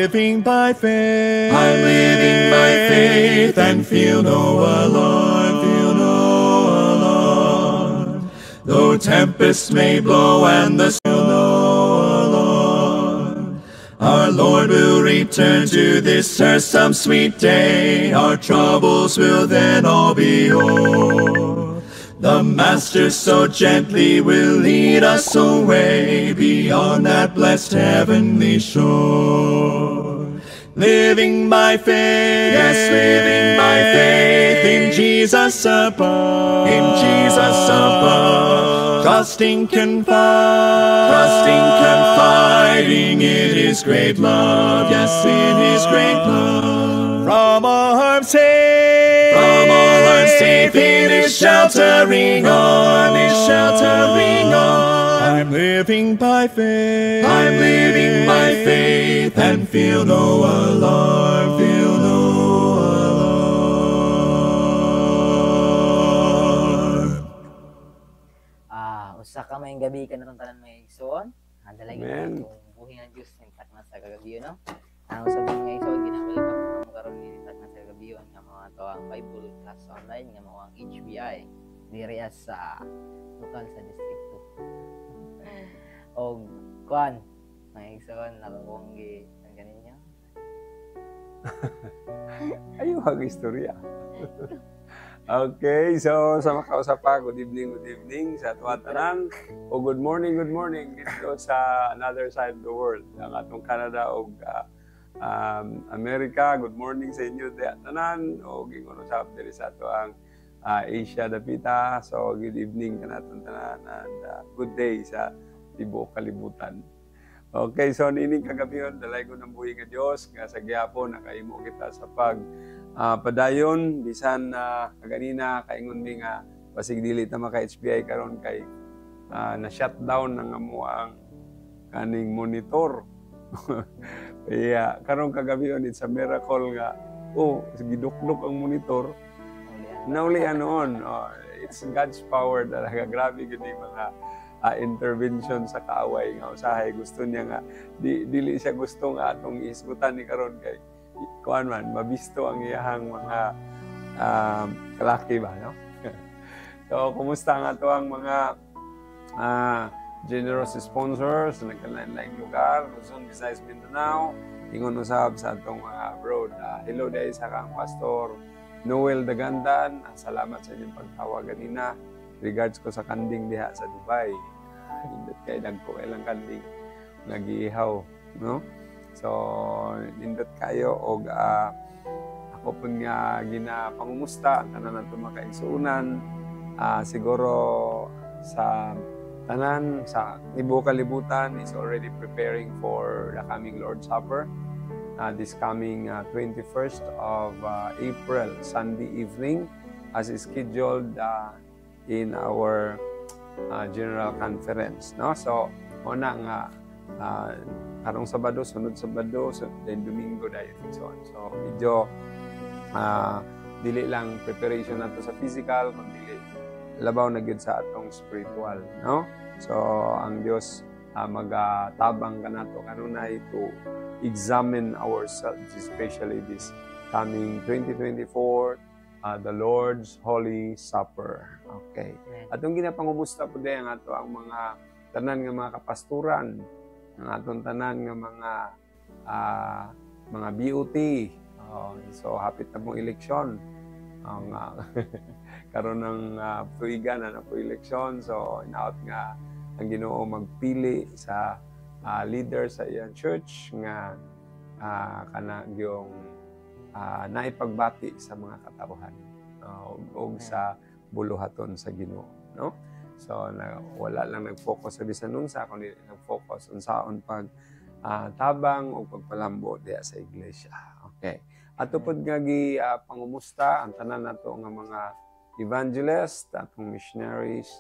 living by faith. I'm living by faith and feel no alarm, feel no alarm. Though tempests may blow and the still no alarm. Our Lord will return to this earth some sweet day. Our troubles will then all be o'er. The Master so gently will lead us away beyond that blessed heavenly shore. Living by faith, yes, living by faith in Jesus above, in Jesus above. Trusting, confiding in His great love, yes, in His great love. From all harm safe, from all harm safe in His sheltering arm, His sheltering arm. I'm living by faith, I'm living by faith and feel no alarm, feel no alarm. Usa ka may gabi ka na tanan may igsoon. Handalay gyud kung buhi nga Dios intak na sa kagabi, no? Ang sabi nga igsoon ginawelcome mo karon ni intak na sa kagabi nga mga tuang Bible class online nga mao ang HBI diri sa lokal sa distrito. Og kuan may igsoon nakabonggi ang ganinyo. Ayaw ang istorya. Okay, so sa makausap pa, good evening sa tuwatanan. O good morning dito sa another side of the world. Ang atong Canada o America, good morning sa inyo tanan. O gingon usap diri sa ato ang Asia dapita. So good evening kanatong tanan and good day sa tibuok kalibutan. Okay, so nining kagabion dalay ko ng buhi nga Dios nga sa gihapon nakaimo kita sa padayon bisan kaganina kaingon mi nga basig dili ta maka HBI karon kay na shutdown nang amo ang kaning monitor. Kaya karon kagabion it's a miracle nga giduklok ang monitor. Naulian noon. It's God's power talaga. Grabe gid mga intervention sa kaaway nga usahay gusto niya nga dili siya gusto nga atong isgutan ni karon kay kuan man mabisto ang iyahang mga kalaki ba, no? So kumusta nga to ang mga generous sponsors sa nagkalain-laing lugar, Luzon, Visayas, Mindanao, ingon usab sa atong mga abroad. Hello dahil sa kang Pastor Noel Dagandan, salamat sa inyong pagtawag ganina. Regards ko sa kanding diha sa Dubai. Indot kay dagko ilang kanding nagiihaw, no? So indot kayo og ako pun nga ginapangumusta ang tanan nato makaigsuunan. Siguro sa tanan sa tibuok kalibutan is already preparing for the coming Lord's Supper. This coming 21st of April, Sunday evening, as scheduled in our general conference, no? So una nga karong Sabado, sunod Sabado, then Domingo dahil so on. So medyo dili lang preparation nato sa physical, kundi labaw na gyud sa atong spiritual, no? So ang Dios magatabang kanato kanunay to examine ourselves, especially this coming 2024, the Lord's Holy Supper. Okay. Atong ginapangumusta po day ang ato ang mga tanan nga mga kapasturan, ang atong tanan nga mga BOT. So hapit na pong eleksyon. Karon ng tuigan na po eleksyon. So inaot nga ang Ginoo magpili sa leader sa iyang church nga kana gyung naipagbati sa mga katawhan o sa buluhaton sa Ginoo, no? So wala lang nag-focus sa bisan unsa kundi nag-focus unsaon pag tabang o pagpalambo diya sa iglesia. Okay. Ato pod nga pangumusta ang tanan nato nga mga evangelists, atong missionaries,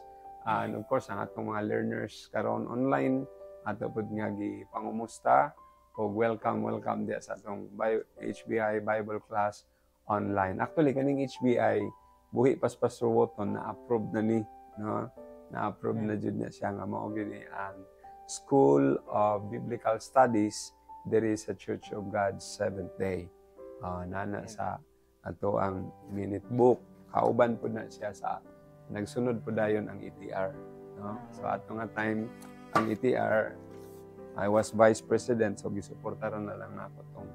and of course ang atong mga learners karon online. Ato pod nga pangumusta o welcome diya sa atong HBI Bible class online. Actually kaning HBI buhi Pastor Woton na approve na ni, no? Na-approve na jud niya siya nga mao gyud ang School of Biblical Studies there is a Church of God Seventh Day. Nana sa ato ang minute book. Kauban po na siya sa nagsunod po dayon ang ETR. No? So ato nga time ang ETR, I was vice president, so gisuportaran na lang ako itong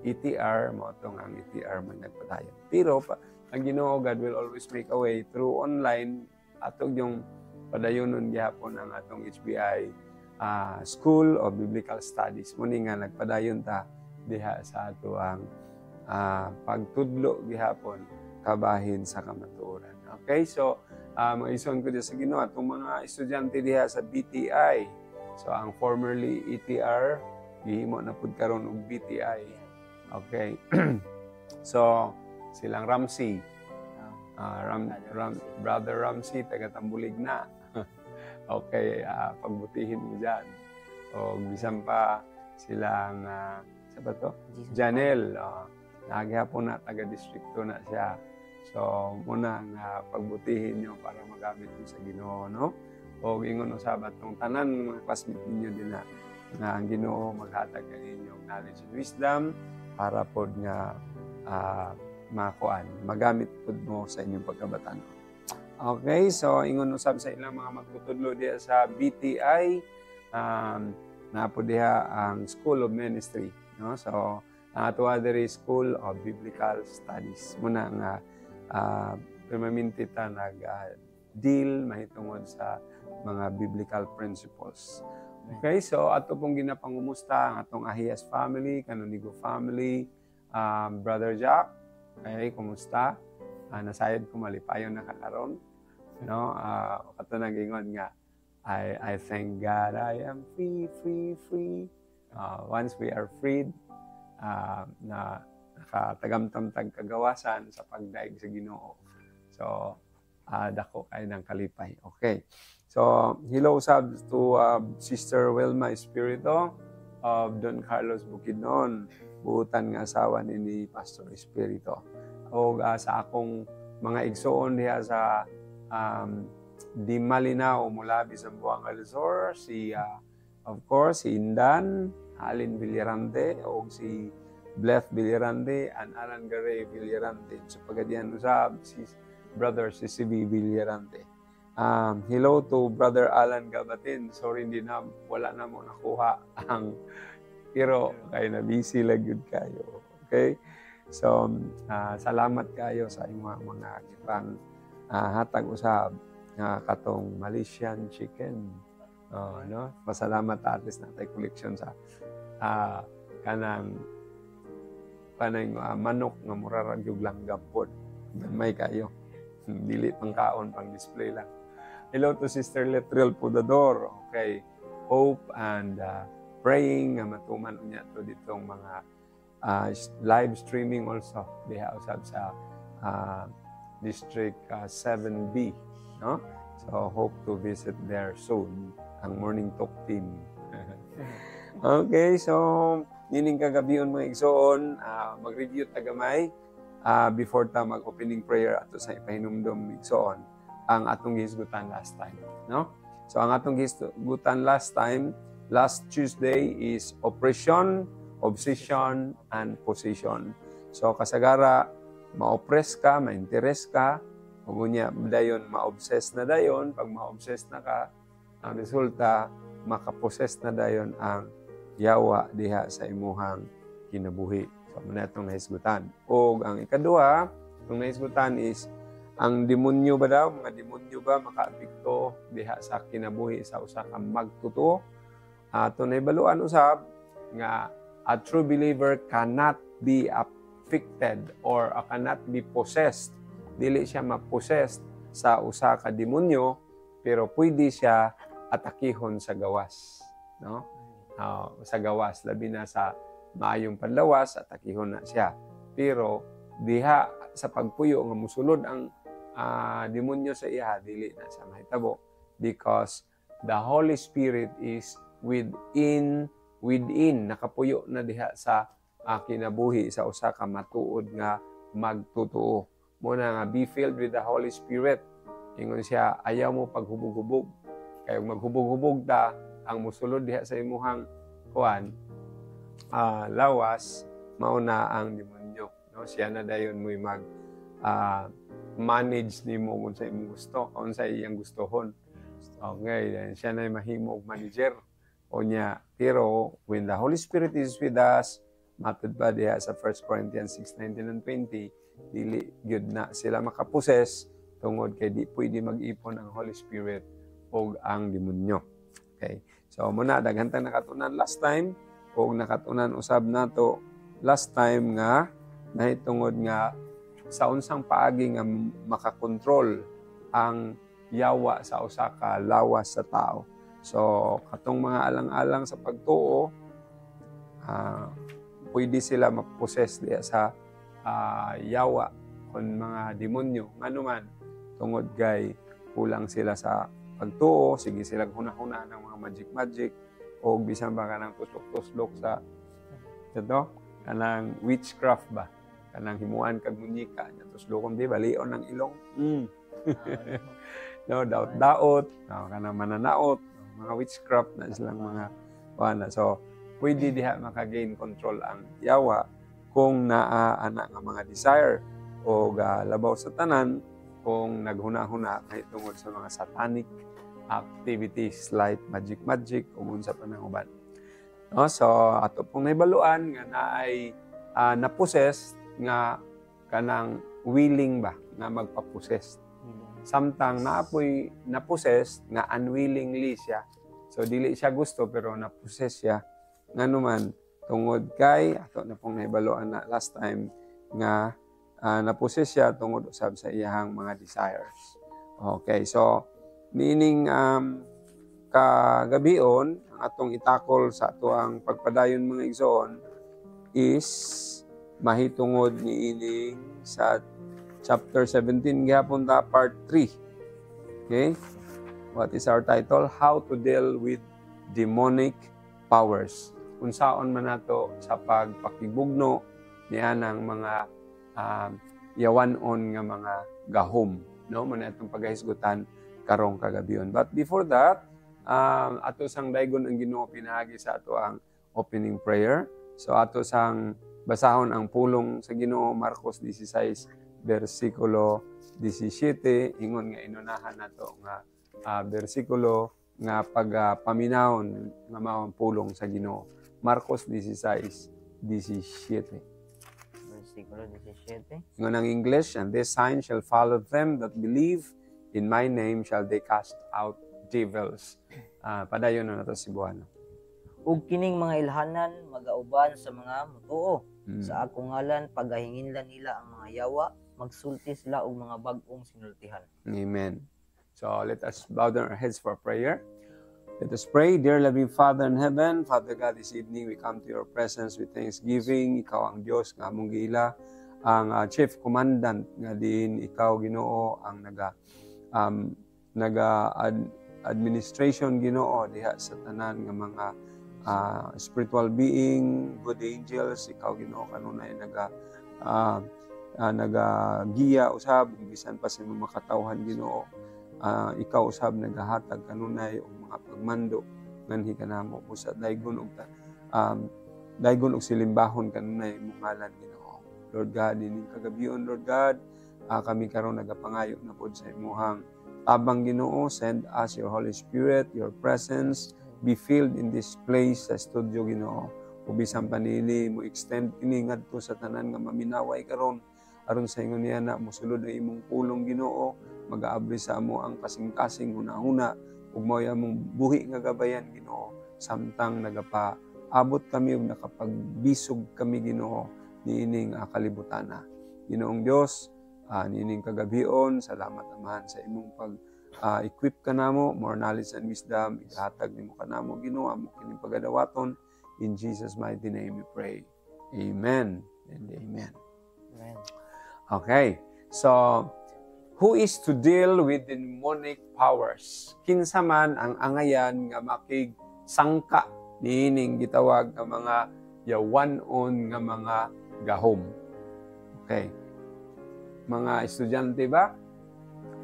ETR, mo itong ang ETR man nagpadayon. Pero ang Ginoo, God will always make a way through online, atong yung padayonon gihapon ang atong HBI School of Biblical Studies. Muni nga nagpadayon ta diha sa ato ang pagtudlo gihapon kabahin sa kamatuoran. Okay, so maison ko diya sa Ginoo atong mga estudyante diha sa BTI. So ang formerly ETR gihimo na pud karon og BTI. Okay. So silang Ramsey. Brother Ramsey taga Tambulig na. Okay, pagbutihin mo diyan. O bisan pa silang sa ba to? Janel. Naghapon na taga distrito na siya. So muna nga pagbutihin niyo para magamit mo sa Ginoo, no? O ingon usab atong tanan mga classmate ninyo din na nga ang Ginoo maghatag kaninyo knowledge and wisdom para pod nga magamit pod mo sa inyong pagkabatan. Okay, so ingon usab sa ilang mga magtutudlo diha sa BTI, na po diha ang School of Ministry, no? So ato diri School of Biblical Studies. Muna nga permanente ta deal mahitungod sa mga biblical principles. Okay, so ato pong ginapangumusta ang atong Ahias family, Canonigo family, Brother Jack. Okay, kumusta? Nasayad ko malipayon na kakaroon. No? Kato nag-ingon nga, I thank God I am free. Once we are freed, na nakatagamtamtag kagawasan sa pagdaig sa Ginoo. So, dako kay ng kalipay. Okay. So, hello sab to Sister Wilma Espirito of Don Carlos Bukidnon, buutan nga asawa ni Pastor Espirito. O sa akong mga igsoon diha sa Di Malinaw mula sa Buang Alzor, of course, si Indan, Alin Villarante, o si Bleth Villarante, and Alan Garay Villarante. So, pagadian usab, si Brother CCB Villarante. Hello to Brother Alan Gabatin. Sorry, wala na mo nakuha ang pero kay na busy lagud kayo. Okay? So, salamat kayo sa inyong mga kitang hatag usab nga katong Malaysian chicken. No? Pasalamat at least na tayo collection sa kanang manok nga murarag yung langgam pod. May kayo. Dili pang kaon, pang display lang. Hello to Sister Letril Pudador. Okay. Hope and praying nga matuman unya to ditong mga live streaming also. Diha usab sa District 7B. No? So, hope to visit there soon. Ang Morning Talk team. Okay, so nining kagabion mga igsoon, mag-review tagamay. Before ta mag-opening prayer ato sa ipahinumdom igsoon ang atong gihisgutan last time, no? So ang atong gihisgutan last time, last Tuesday is oppression, obsession, and possession. So kasagara ma-oppress ka, ma-interest ka, ug unya dayon ma-obsess na dayon, pag ma-obsess na ka, ang resulta maka-possess na dayon ang yawa diha sa imuhang kinabuhi. So, muna itong nahisgutan. O ang ikaduha, itong nahisgutan is, ang demonyo ba daw, mga demonyo ba maka-apekto diha sa kinabuhi sa usa ka magtuto? Ito na ibaluan usab, nga a true believer cannot be affected or cannot be possessed. Dili siya ma-possessed sa usa ka demonyo, pero pwede siya atakihon sa gawas. No? Sa gawas, labi na sa maayong panlawas at takihon na siya. Pero diha sa pagpuyo nga musulod ang demonyo sa iya, dili na siya mahitabo because the Holy Spirit is within nakapuyo na diha sa kinabuhi sa usa ka matuod nga magtotoo. Muna nga be filled with the Holy Spirit. Ingon siya, ayaw mo paghubog-hubog. Kaya maghubog-hubog ta ang musulod diha sa imuhang kuan, lawas, mauna ang demonyo. No? Siya na dayon mo'y manage nimo kung sa imong gusto, kung sa iyang gustohon. Okay, siya na mahimog manager. O niya, pero when the Holy Spirit is with us, matod ba diha sa 1 Corinthians 6:19 and 20, dili gyud na sila makaposes tungod kay di pwede mag-ipon ang Holy Spirit o ang demonyo. Okay. So muna daghang nakatunan last time o nakatunan usab nato last time nga nahitungod nga sa unsang paagi nga makakontrol ang yawa sa usa ka lawas sa tao. So katong mga alang-alang sa pagtuo, pwede sila maposes diya sa yawa kon mga demonyo. Ngano man tungod kay kulang sila sa pagtuo, sige sila hunahuna ng mga magic o bisan ba kanang tuslok-tuslok sa ito, kanang witchcraft ba, kanang himuan kag munyika nya tuslokon di balion ng ilong. No, daot-daot, no, kanang mananaot, mga witchcraft na silang mga wala. So pwede diha maka-gain control ang yawa kung naa ana nga mga desire o labaw sa tanan kung naghuna-huna kay tungod sa mga satanic activities like magic kung unsa pa nang uban. No, so ato pong nahibaluan nga naay na-possess nga kanang willing ba nga magpa-possess. Samtang naapoy na-possess nga unwillingly siya. So dili siya gusto pero na-possess siya. Nganuman tungod kay ato na pong nahibaluan na last time nga na-possess siya tungod usab sa iyahang mga desires. Okay, so meaning kagabion ang atong itakol sa ato ang pagpadayon mga igsoon is mahitungod niining sa chapter 17 gihapon ta part 3. Okay? What is our title? How to deal with demonic powers. Unsaon man nato sa pagpakigugno niya ng mga yawanon nga mga gahom, no? Man atong paghisgutan karong kagabion. But before that, ato sang daygon ang Ginoo pinaagi sa ato ang opening prayer. So ato sang basahon ang pulong sa Ginoo Marcos 16 versikulo 17 ingon nga inunahan nato nga bersikulo nga pagpaminawon nga mao ang pulong sa Ginoo. Marcos 16:17. Versikulo 17. Ingon ang English, and this sign shall follow them that believe in my name shall they cast out devils. Padayon na nato si Buano. Ug kining mga ilhanan magauban sa mga mutuo. Sa akong ngalan pagahinginlan nila ang mga yawa, magsulti sila og mga bag-ong sinultihan. Amen. So let us bow down our heads for prayer. Let us pray. Dear loving Father in heaven, Father God, this evening we come to your presence with thanksgiving. Ikaw ang Diyos nga among giila, ang chief commandant nga din ikaw Ginoo ang administration Ginoo diha sa tanan nga mga spiritual being, good angels, ikaw Ginoo kanunay nagagiya usab bisan pa sa mga makatawhan Ginoo. Ikaw usab nagahatag kanunay og mga pagmando nganhi kanamo busa daygon og silimbahon kanunay imong ngalan Ginoo. Lord God, ining kagabion Lord God, kami karon nagapangayo na pod sa imong tabang Ginoo. Send us your Holy Spirit, your presence be filled in this place sa studio Ginoo. Ubisan panili mo extend ini ngadto sa tanan nga maminaway karon aron sa ingon niya na mosulod ang imong pulong Ginoo, mag-aabri sa amo ang kasing-kasing hunahuna ug mao among buhi nga gabayan Ginoo samtang nagapaabot kami ug nakapagbisog kami Ginoo niining kalibutana. Ginoong Dios, niining kagabion, salamat Amahan sa imong pag-equip kanamo, more knowledge and wisdom ihatag nimo kanamo Ginoo amo kining pagadawaton. In Jesus mighty name we pray. Amen and amen. Amen. Okay, so who is to deal with demonic powers? Kinsa man ang angayan nga makigsangka niining gitawag nga mga yawanon nga mga gahom. Okay. Mga estudyante ba?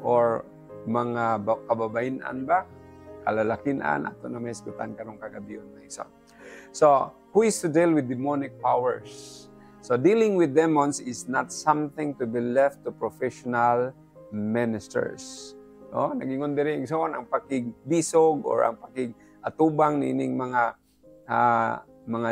Or mga kababayan ba? kalalakinan ato na may isgutan karong kagabiyon mga igsoon. So, who is to deal with demonic powers? So, dealing with demons is not something to be left to professional ministers. No? Nagingon diri igsoon ang pakigbisog or ang pakigatubang nining mga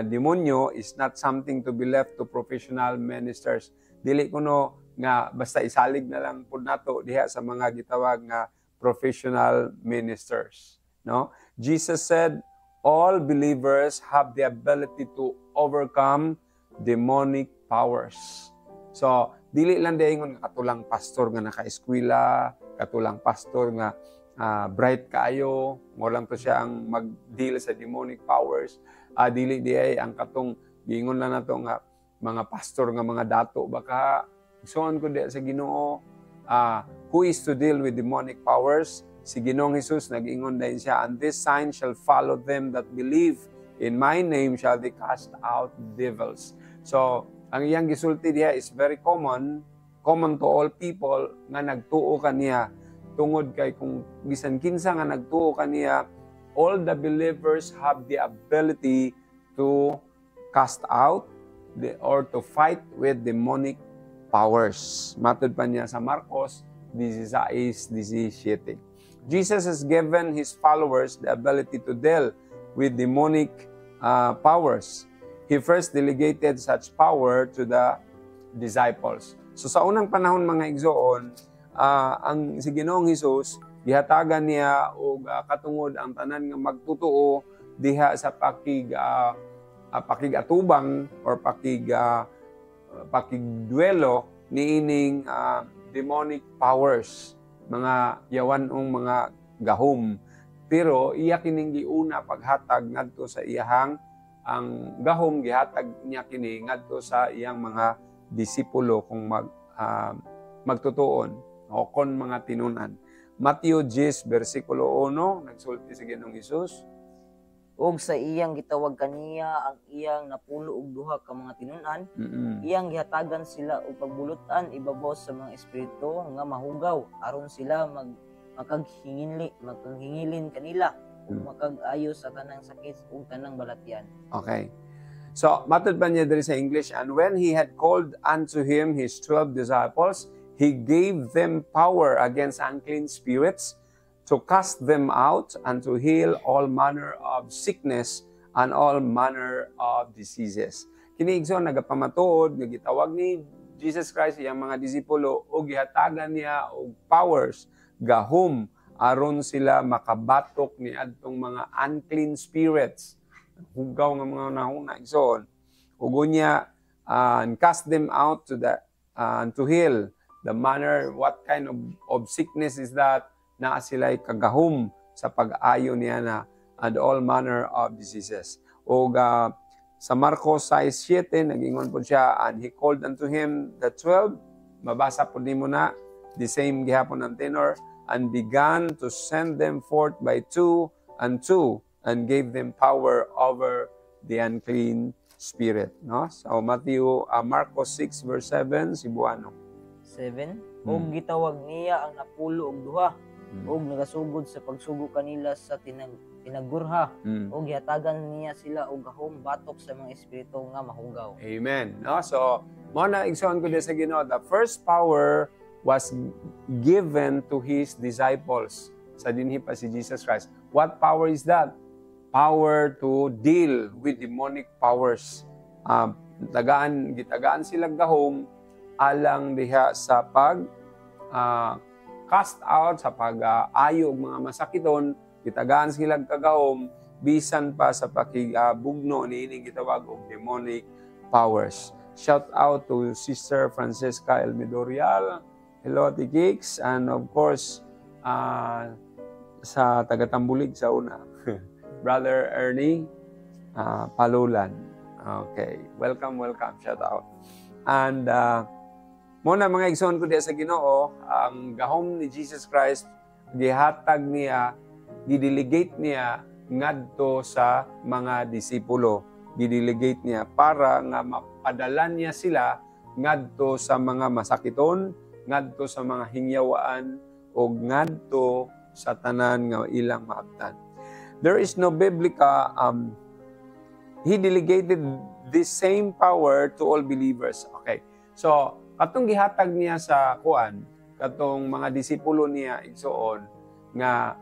demonyo is not something to be left to professional ministers. Dili kuno nga basta isalig na lang pud nato diha sa mga gitawag nga professional ministers. No? Jesus said, all believers have the ability to overcome demonic powers. So, dili lang dayon nga katulang pastor nga naka-eskwela, katulang pastor nga bright kaayo, mo lang to siya ang mag-deal sa demonic powers. Dili di ay ang katong giingon lang nato nga mga pastor nga mga dato baka isuon ko di sa Ginoo who is to deal with demonic powers. Si Ginoong Hesus nag-ingon din siya, and this sign shall follow them that believe in my name shall they cast out devils. So, ang iyang gisulti diha is very common to all people nga nagtuo kaniya tungod kay kung bisan kinsa nga nagtuo kaniya, all the believers have the ability to cast out or to fight with demonic powers. Matod pa niya sa Marcos 16:17. Jesus has given His followers the ability to deal with demonic powers. He first delegated such power to the disciples. So sa unang panahon mga igsoon, ang si Ginoong Hesus, gihatagan niya og katungod ang tanan nga magtutuo diha sa pakigatubang or pakigduelo niining demonic powers, mga yawanong mga gahom. Pero iya kining giuna paghatag ngadto sa iyahang ang gahom gihatag niya kini ngadto sa iyang mga disipulo kung magtutuon o kon mga tinunan. Matthew 10 versikulo 1 nagsulti si Ginoong Hesus, og sa iyang gitawag kaniya ang iyang napulo og duha ka mga tinunan, iyang gihatagan sila og pagbulutan ibabaw sa mga espiritu nga mahugaw aron sila makaghingilin kanila ug makag-ayo sa tanang sakit ug tanang balatyan. Okay. So, matod pa niya diri sa English, and when he had called unto him his 12 disciples, he gave them power against unclean spirits, to cast them out and to heal all manner of sickness and all manner of diseases. Kini igsoon nagapamatuod nga gitawag ni Jesus Christ iyang mga disipulo og gihatagan niya og powers gahom aron sila makabatok ni adtong mga unclean spirits. Hugaw nga mga nahuna igsoon. Ug unya and cast them out to to heal the manner, what kind of sickness is that? Na sila'y kagahom sa pag-ayo niya na and all manner of diseases. O sa Marcos 6:7, nag-ingon po siya, and he called unto him the 12, mabasa po din mo na, the same gihapon ng tenor, and began to send them forth by two and two, and gave them power over the unclean spirit. No? So Marcos 6:7, Cebuano. 7. Og gitawag niya ang napulo og duha, og nagasugod sa pagsugo kanila sa tinagurha, og gihatagan niya sila og gahom batok sa mga espiritu nga mahugaw. Amen. No? So, mo na igsoon ko din sa Ginoo, the first power was given to His disciples sa dinhi pa si Jesus Christ. What power is that? Power to deal with demonic powers. Gitagaan sila gahom alang diha sa cast out, sa pag-ayo mga masakiton, gitagaan sila kagahom, bisan pa sa pakibugno ni ining gitawag og demonic powers. Shout out to Sister Francesca Elmedorial, hello Tikix, and of course, sa taga-Tambulig sa una, Brother Ernie Palulan. Okay, welcome, shout out. And muna mga igsoon ko diya sa Ginoo, ang gahom ni Jesus Christ, gihatag niya, gidelegate niya ngadto sa mga disipulo. Gidelegate niya para nga mapadala niya sila ngadto sa mga masakiton, ngadto sa mga hingyawaan, o ngadto sa tanan nga ilang maabtan. there is no biblica, He delegated this same power to all believers. Okay. So, katong gihatag niya sa kuan, katong mga disipulo niya igsoon nga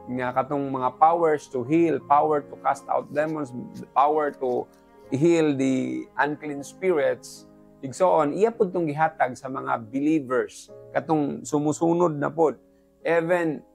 katong mga powers to heal, power to cast out demons, power to heal the unclean spirits, igsoon, iya pud tong gihatag sa mga believers, katong sumusunod na pod. Even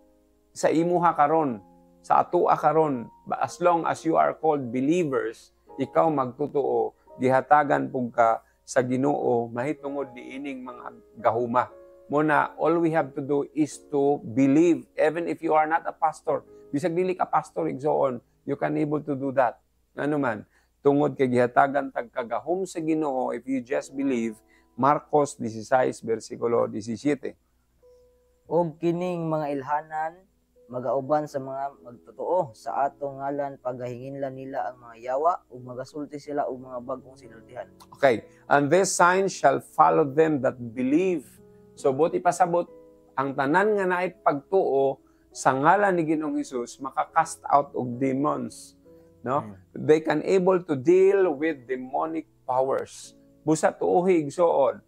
sa imuha karon, sa atoa karon, as long as you are called believers, ikaw magtotoo, gihatagan pug ka sa Ginoo mahitungod niining mga gahuma. Muna, all we have to do is to believe, even if you are not a pastor. Bisag dili ka pastor, igsoon, you can able to do that. Ano man, tungod kay gihatagan tag kagahom sa Ginoo, if you just believe, Marcos 16, versikulo 17. Og kining mga ilhanan magauban sa mga magtotoo sa atong ngalan pagahinginlan nila ang mga yawa ug magasulti sila og mga bag-ong sinultihan. Okay, and this sign shall follow them that believe. So buti pasabot ang tanan nga naay pagtuo sa ngalan ni Ginoong Hesus maka-cast out og demons, no? They can able to deal with demonic powers. Busa tuohi igsoon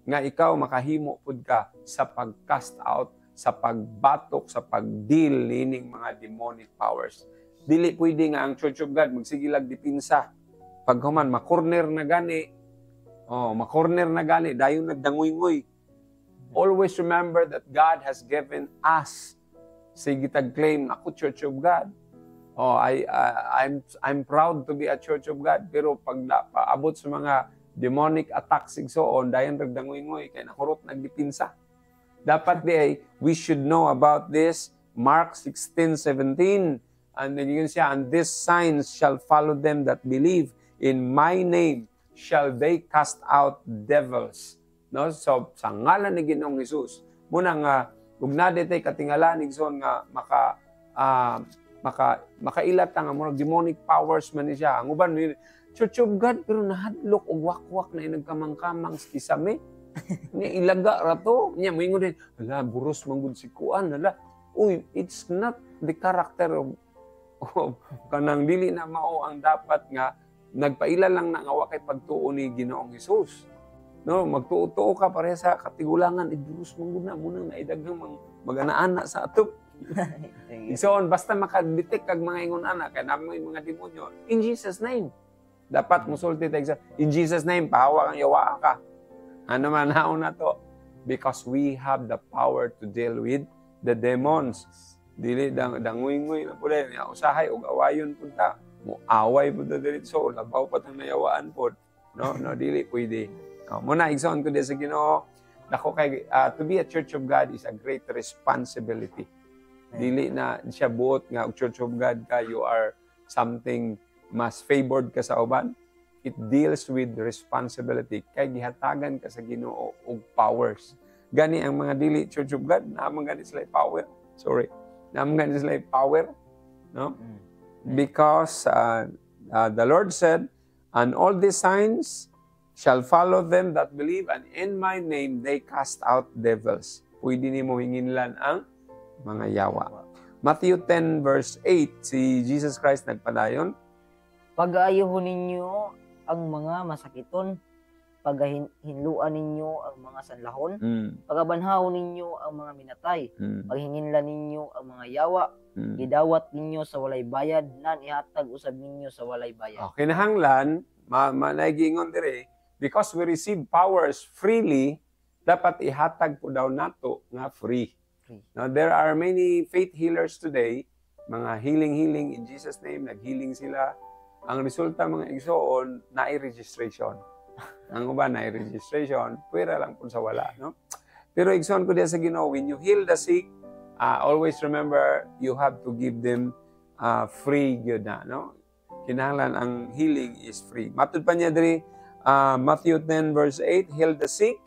nga ikaw makahimo pud ka sa pag-cast out, sa pagbatok, sa pag-deal nining mga demonic powers. Dili pwede nga ang Church of God magsigilag dipinsa. Pag human makorner na gani, makorner na gani, dayon nagdangoy-ngoy. Always remember that God has given us. Sige tag-claim, ako Church of God. I'm proud to be a Church of God. Pero pag paabot sa mga demonic attacks igsoon, dayon nagdangoy-ngoy, kaya nakurot nagdipinsa. Dapat we should know about this. Mark 16:17. And then yun siya, and these signs shall follow them that believe. In my name shall they cast out devils. No? So, sa ngalan ni Ginoong Hesus, muna nga, kung nadetay katingalan, igsoon nga, makailat nga, muna demonic powers man siya. Ang uban, Church of God, pero nahadlok o wakwak na nagkamang-kamang kisame. Niya ilaga rato. Niya moingon din, hala, buros manggod si Kuan. Hala, uy, it's not the character of kanang dili na mao ang dapat nga nagpaila lang na nga kay pagtuo ni Ginoong Hesus. No, magtuo-tuo ka pareha sa katigulangan, buros manggod na muna naidaghang mag-ana-ana sa ato. So, basta makadetect kag mga ingon ana kay namoy mga demonyo in Jesus name. Dapat musulti tayo in Jesus name, pahawa kang yawa ka. Ano man haon na to? Because we have the power to deal with the demons. Dili danguy-nguy na po rin. Usahay o awayon po ta. Muaway po ta diritso. Labaw pa tang nayawaan po. No, dili pwede. Muna, igsoon ko din sa Ginoo. Nako kay, to be a Church of God is a great responsibility. Dili na siya buot nga Church of God ka, you are something mas favored ka sa uban. It deals with responsibility. Kay gihatagan ka sa Ginoo og powers. Gani ang mga dili Church of God, naman gani sila power. Naman gani sila power. No? Because the Lord said, and all these signs shall follow them that believe, and in my name they cast out devils. Pwede ni mo hinginlan ang mga yawa. Matthew 10 verse 8, si Jesus Christ nagpadayon, pag-aayuhon ninyo ang mga masakiton, paghinluan ninyo ang mga sanlahon, pagabanhawon ninyo ang mga minatay, paghinginlan ninyo ang mga yawa, gidawat ninyo sa walay bayad, nan ihatag usab ninyo sa walay bayad. Kinahanglan, managingon dire, because we receive powers freely, dapat ihatag po daw nato nga free. Now, there are many faith healers today, mga healing in Jesus' name, nag-healing sila. Ang resulta mga igsoon, na-registration. Ang uban, na-registration, pwera lang po sa wala. No? Pero igsoon ko din sa Ginoo, when you heal the sick, always remember, you have to give them free good na. No? Kinahanglan, ang healing is free. Matud pa niya diri, Matthew 10 verse 8, heal the sick,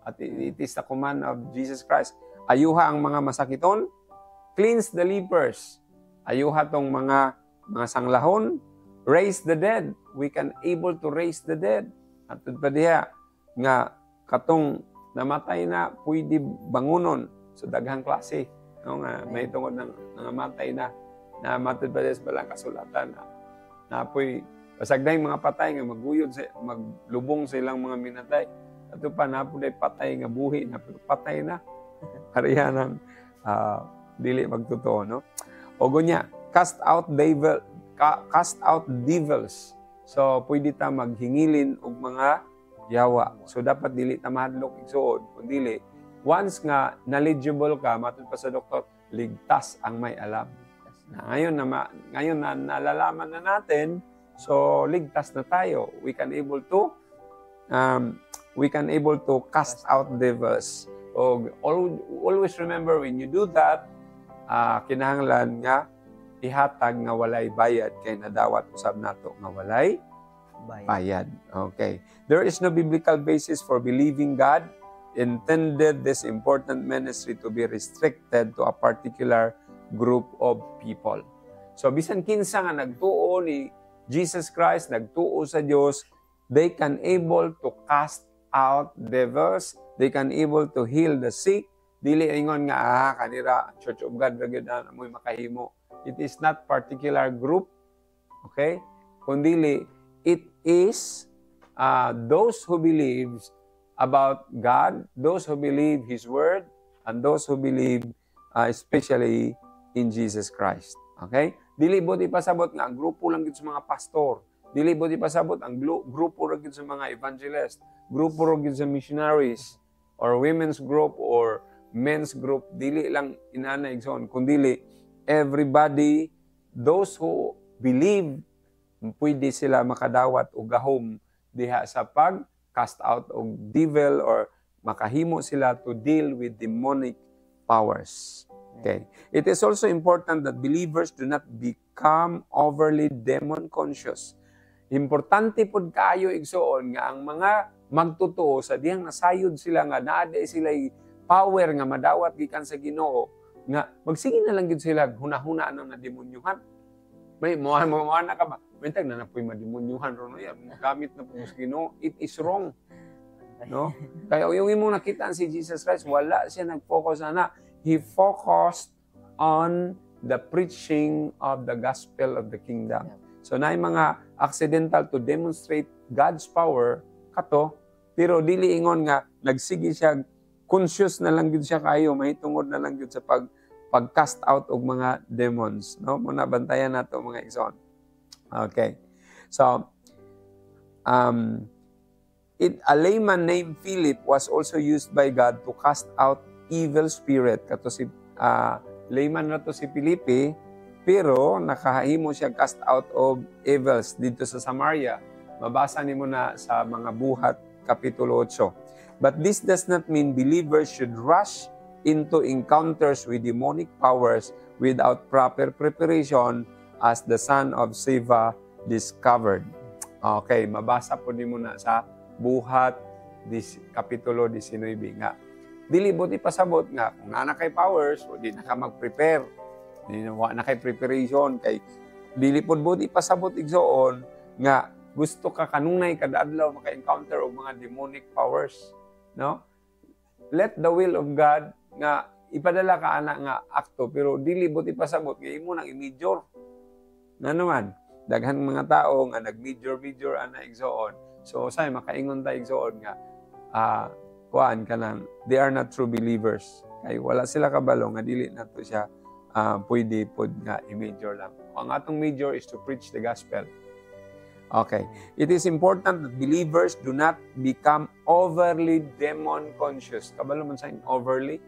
at it is the command of Jesus Christ. Ayuha ang mga masakiton, cleanse the lepers. Ayuha tong mga sanglahon, raise the dead. We can able to raise the dead. At pa diha nga katong namatay na pwede bangunon sa daghang klase. No nga may tungod ng namatay na. na matod pa sa balang kasulatan na apoy pasagday mga patay nga maguyod maglubong sa ilang mga minatay. Ato pa na po patay nga buhi na pero patay na. Hariya ng dili magtotoo, no? O gunya, cast out devils. So pwede ta maghingilin og mga yawa. So dapat dili ta mahadlok igsuon kun dili once nga knowledgeable ka matud pa sa doktor, ligtas ang may alam. Ngayon na nalalaman na natin, so ligtas na tayo. We can able to cast out devils. O always remember when you do that, kinahanglan nga ihatag nga walay bayad kay nadawat usab nato nga walay bayad. Okay. There is no biblical basis for believing God intended this important ministry to be restricted to a particular group of people. So bisan kinsa nga nagtuo ni Jesus Christ, nagtuo sa Dios, they can able to cast out devils, they can able to heal the sick. Dili ingon nga kanira Church of God ra gyud na moy makahimo. It is not particular group, okay? Kundili it is those who believes about God, those who believe His Word, and those who believe especially in Jesus Christ. Okay? Dili bod ipasabot nga ang grupo lang gid sa mga pastor. Dili bod ipasabot ang grupo ra gid sa mga evangelist, grupo ra gid sa missionaries, or women's group or men's group. Dili lang inana igsoon, kundi everybody, those who believe, pwede sila makadawat o gahom diha sa pag-cast out og devil or makahimo sila to deal with demonic powers. Okay. It is also important that believers do not become overly demon conscious. Importante pod kaayo igsoon nga ang mga magtotoo sa diyang nasayod sila nga naa sila power nga madawat gikan sa Ginoo nga magsige na lang gid sila hunahuna na demonyuhan. May mo na ka ba? Bentag na napoy mademonyuhan ron ya gamit na po sa Ginoo. It is wrong. No? Kaya yung imong nakita si Jesus Christ, wala siya nag-focus na. He focused on the preaching of the gospel of the kingdom. So na mga accidental to demonstrate God's power kato, pero dili ingon nga nagsige siya conscious na lang gid siya kayo, mahitungod na lang gid sa pag-cast out og mga demons, no? Muna bantayan nato mga igsoon. Okay. So a layman named Philip was also used by God to cast out evil spirit. Kato si layman na to si Filipe, pero nakahimo siya cast out of evils dito sa Samaria. Mabasa nimo na sa mga Buhat Kapitulo 8. But this does not mean believers should rush into encounters with demonic powers without proper preparation, as the son of Siva discovered. Okay, mabasa po nimo na sa Buhat Kapitulo 19 nga. Dili buti pasabot nga kung na kay powers, o di na ka mag-prepare. Di na kay preparation kay dili pod buti pasabot igsoon nga gusto ka kanunay kada adlaw maka-encounter og mga demonic powers, no? Let the will of God nga ipadala ka ana nga akto, pero dili buti pasabot nga imo nang i-major. Nga naman, daghang mga tao nga nag-major ana igsoon. So say makaingon ta igsoon nga kuan kanang they are not true believers. Kay wala sila kabalo nga dili nato siya pwede pod nga i-major lang. Ang atong major is to preach the gospel. Okay. It is important that believers do not become overly demon conscious. Kabalo man sa overly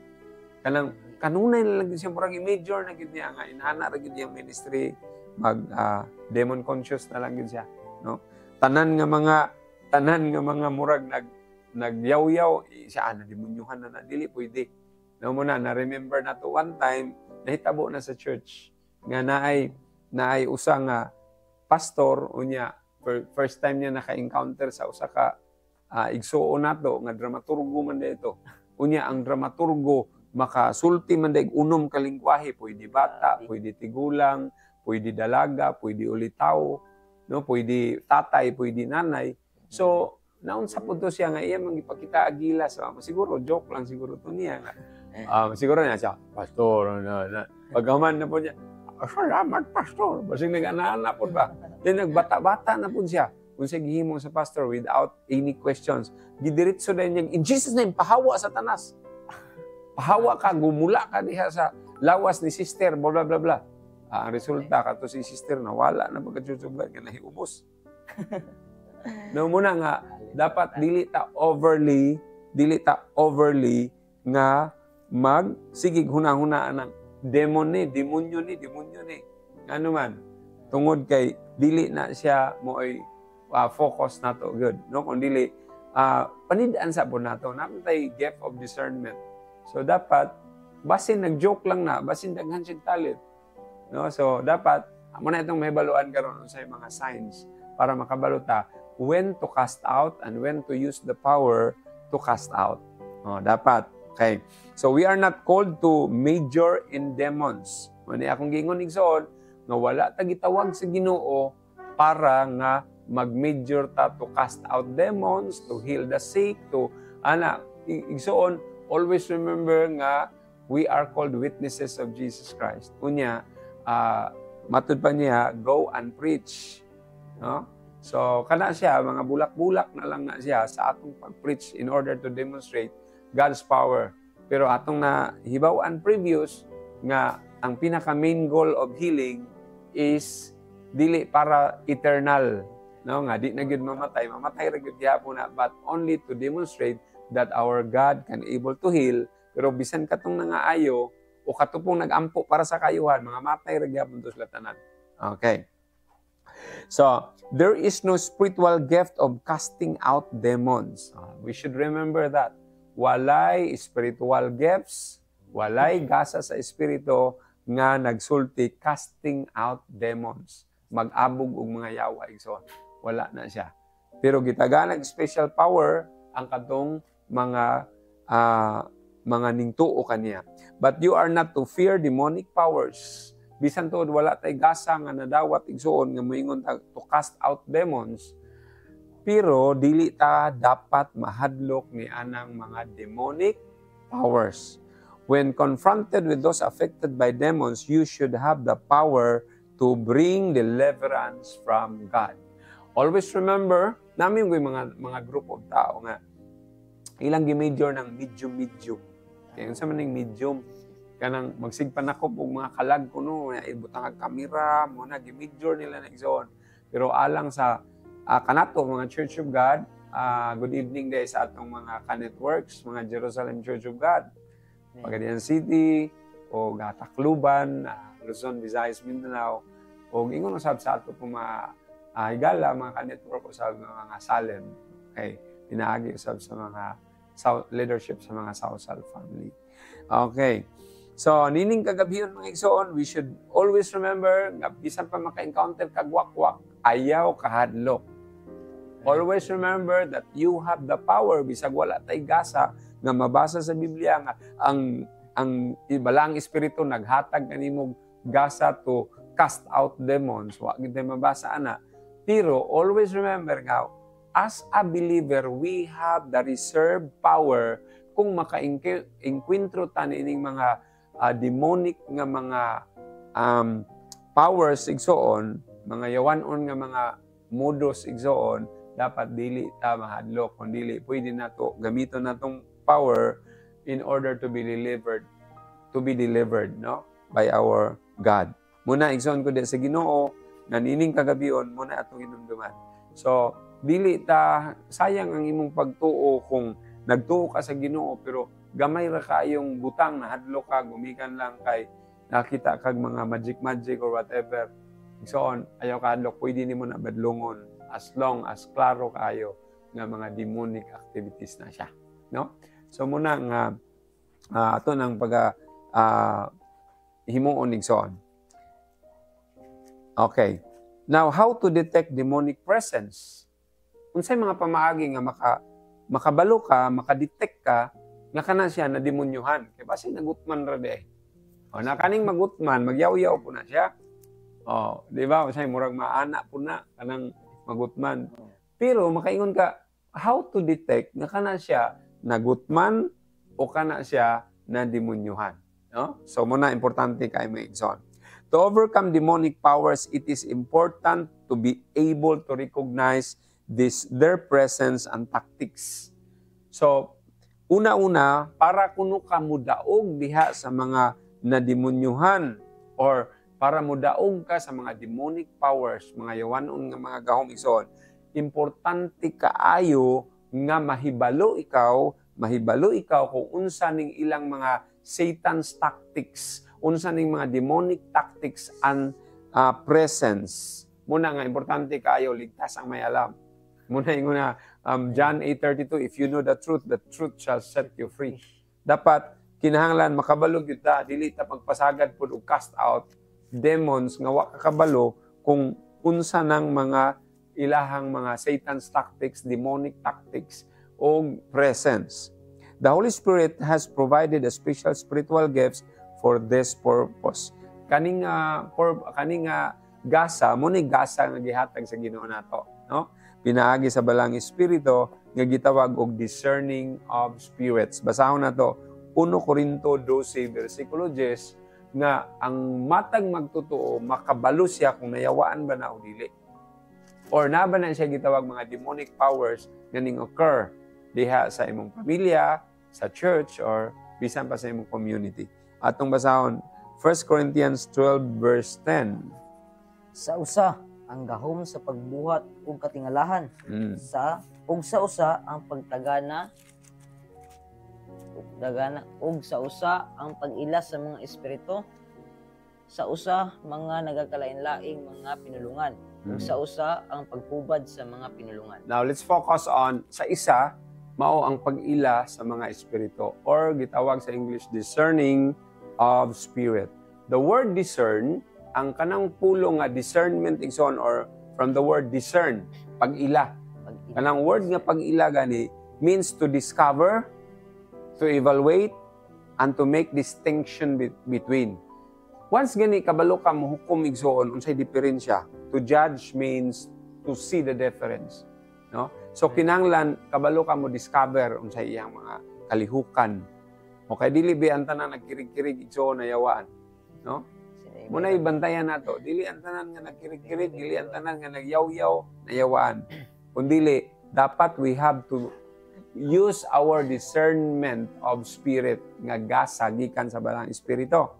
kanang kanunay na lang siya murag i-major na gid niya nga inana ra gid yung ministry mag demon conscious na lang gid siya, no? Tanan nga mga murag nagyaw-yaw siya na demonyuhan na dili pwede. No mo na remember na to one time nahitabo na sa church nga naay usa nga pastor unya first time niya naka-encounter sa usa ka igsuon nato nga dramaturgo man dito. Unya ang dramaturgo makasulti man daig unom ka lengguwahe, pwede bata, pwede tigulang, pwede dalaga, pwede ulitaw, no, pwede tatay, pwede nanay. So naon sa punto siya nga iya magipakita agila sa siguro joke lang siguro to niya nga siguro na siya pastor pagkaman na po niya salamat, pastor. Basing nag-ana po ba? Then nagbata-bata na po siya. Kung siya gihimo sa pastor without any questions. Gidiritso na niya, in Jesus' name, pahawa Satanas. Pahawa ka, gumula ka diha sa lawas ni sister, blah, blah, blah, blah. Ang resulta, kato si sister, nawala na pagkatsusugan, ka nahiubos. No, muna nga, dapat dili ta overly nga magsigig hunahunaan ng demonyo ni. Ano man, tungod kay dili na siya mo ay focus na to good. No, kung dili, panidaan sa po na to, napatay gift of discernment. So, dapat, basin nag-joke lang na, basin daghan siyang talent. No? So, dapat, muna itong may baluan karon sa mga signs para makabaluta when to cast out and when to use the power to cast out. Dapat. Okay. So, we are not called to major in demons. Muna akong gingon igsoon, nga wala tagitawag sa Ginoo para nga mag-major ta to cast out demons, to heal the sick, to, igsoon, always remember nga we are called witnesses of Jesus Christ. Unya, matud pa niya, go and preach. No? So, kana siya, mga bulak-bulak na lang na siya sa atong pag-preach in order to demonstrate God's power. Pero atong na hibawaan previous nga ang pinaka-main goal of healing is dili para eternal. No? Nga, di na gyud mamatay ra gyud gyapon na, but only to demonstrate that our God can able to heal. Pero bisan katong nangaayo, o katupong nag-ampo para sa kayuhan, mga matay ragyapon to sila tanan. Okay. So, there is no spiritual gift of casting out demons. We should remember that. Walay spiritual gifts, walay gasa sa espiritu nga nagsulti casting out demons. Mag-abog og mga yawa. So, wala na siya. Pero gitaganag special power ang katong mga ningtuo kaniya. But you are not to fear demonic powers. Bisan to wala tay gasa nga nadawat igsuon nga moingon to cast out demons. Pero dili ta dapat mahadlok ni anang mga demonic powers. When confronted with those affected by demons, you should have the power to bring deliverance from God. Always remember, namin yung mga group of tao nga ilang gi-major ng medium. Kaya sa maning medium, kanang magsigpanakop og mga kalag kuno, ibutang ang kamera, mo na gi-major nila na igsoon. Pero alang sa kanato mga Church of God, good evening day sa atong mga ka-networks, mga Jerusalem Church of God, Pagadian City, o Tacloban, Luzon, Visayas, Mindanao, o ingon usab sa ato pong mga higala, mga ka-network usab mga Salem. Okay, pinaagi usab sa mga leadership sa mga Sausal family. Okay. So, nining kagabiyon mga igsoon, we should always remember nga bisan pa maka-encounter kagwakwak, ayaw kahadlok. Always remember that you have the power bisag wala tay gasa nga mabasa sa Biblia nga ang ibalang espiritu naghatag kanimong gasa to cast out demons. Wa gid mabasa ana. Pero always remember nga as a believer, we have the reserved power kung maka-enkwentro ta nining mga demonic nga mga powers igsoon, mga yawanon nga mga modus igsoon, dapat dili ta mahadlok. Kung dili, pwede na to gamiton na tong power in order to be delivered, no? By our God. Muna igsoon ko di sa Ginoo, nanining kagabion, muna atong hinumduman. So, dili ta sayang ang imong pagtuo kung nagtuo ka sa Ginoo pero gamay ra kayong butang na hadlok ka gumikan lang kay nakita kag mga magic or whatever. So ayaw ka hadlok, pwede nimo na badlongon as long as klaro kayo nga mga demonic activities na siya, no? So muna nga ato nang pag himuon igsoon. Okay. Now, how to detect demonic presence? Unsay mga pamaagi nga makabalo ka, makadetect ka, nga kana siya na demonyuhan. Kaya basi nagutman ra de. O, nakaning magutman, magyaw-yaw po na siya. O, di ba? Unsay murag maana po na, kanang magutman. Pero makaingon ka, how to detect nga kana siya nagutman o kana siya na demonyuhan. No? So, muna importante kay may igsoon. To overcome demonic powers, it is important to be able to recognize their presence and tactics. So, una-una, para kuno ka mudaog diha sa mga nademonyuhan or para mudaog ka sa mga demonic powers, mga yawanon nga mga gahom ison, importante kaayo nga mahibalo ikaw kung unsa ning ilang mga Satan's tactics, unsa ning mga demonic tactics and presence. Muna nga, importante kayo, ligtas ang may alam. Muna yung John 8:32, if you know the truth shall set you free. Dapat, kinahanglan, makabalog yun ta, dili ta pagpasagad po o cast out demons nga wa kakabalo kung unsa ng mga ilahang mga Satan's tactics, demonic tactics, o presence. The Holy Spirit has provided a special spiritual gifts for this purpose. Kaning gasa, muna gasa nga gihatag sa Ginoo nato, no? Pinaagi sa balang espiritu nga gitawag og discerning of spirits. Basahon nato 1 Corinto 12 versikulo 10 nga ang matag magtotoo makabalo siya kung nayawaan ba na o dili. Or na ba na siya gitawag mga demonic powers nga ning occur diha sa imong pamilya, sa church, or bisan pa sa imong community. Atong basahon 1 Corinthians 12 verse 10. Sa usa ang gahom sa pagbuhat ug katingalahan. Sa usa ang pagtagana ug sa usa ang pag-ila sa mga espiritu. Sa usa mga nagakalain-laing mga pinulungan. Ug sa usa ang pagpubad sa mga pinulungan. Now let's focus on sa isa mao ang pag-ila sa mga espiritu, or gitawag sa English discerning of spirit. The word discern, ang kanang pulong nga discernment igsoon, or from the word discern, pag-ila. Kanang word nga pag-ila gani means to discover, to evaluate, and to make distinction between. Once gani kabalo ka mohukom igsoon unsay diferensya. To judge means to see the difference, no? So kinahanglan kabalo ka mo discover unsay iyang mga kalihukan. Okay, dili ba ang tanan nagkirig-kirig igsoon nayawaan, no? Muna ibantayan nato, dili ang tanan nga nagkirig-kirig, dili ang tanan nga nagyaw-yaw, nayawaan. Kundili, dapat we have to use our discernment of spirit nga gasa gikan sa balang espiritu.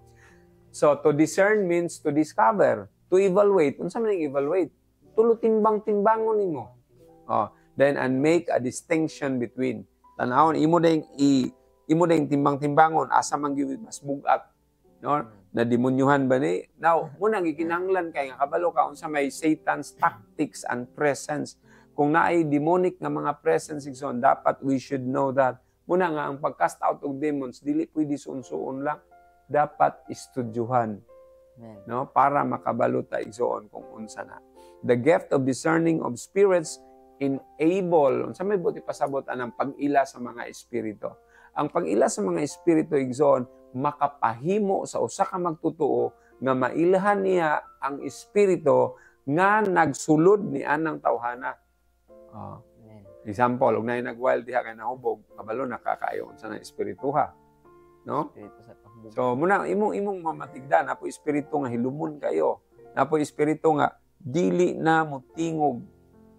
So to discern means to discover, to evaluate. Unsa man ang evaluate? Tulo timbang-timbangon nimo. Then and make a distinction between. Tanawon imo dayong timbang-timbangon asa man gyud mas bugat, no? Na demonyuhan ba ni? Now, muna gikinahanglan kay nga kabalo ka unsa may Satan's tactics and presence. Kung naay demonic nga mga presence igsoon, dapat we should know that. Muna nga ang pag-cast out of demons dili pwede suon-suon lang, dapat istudyuhan. No, para makabalo ta igsoon kung unsa na. The gift of discerning of spirits enable, unsa may buti pasabot anang pag-ila sa mga espiritu. Ang pag-ila sa mga espiritu igsoon makapahimo sa usa ka magtotoo nga mailhan niya ang espiritu nga nagsulod ni anang tawhana. Example, og nay nagwild diha kay nahubog, kabalo nakakaayo unsa na espiritu ha. No? So muna imong mamatigdan apo espiritu nga hilumon kayo. Apo espiritu nga dili na motingog.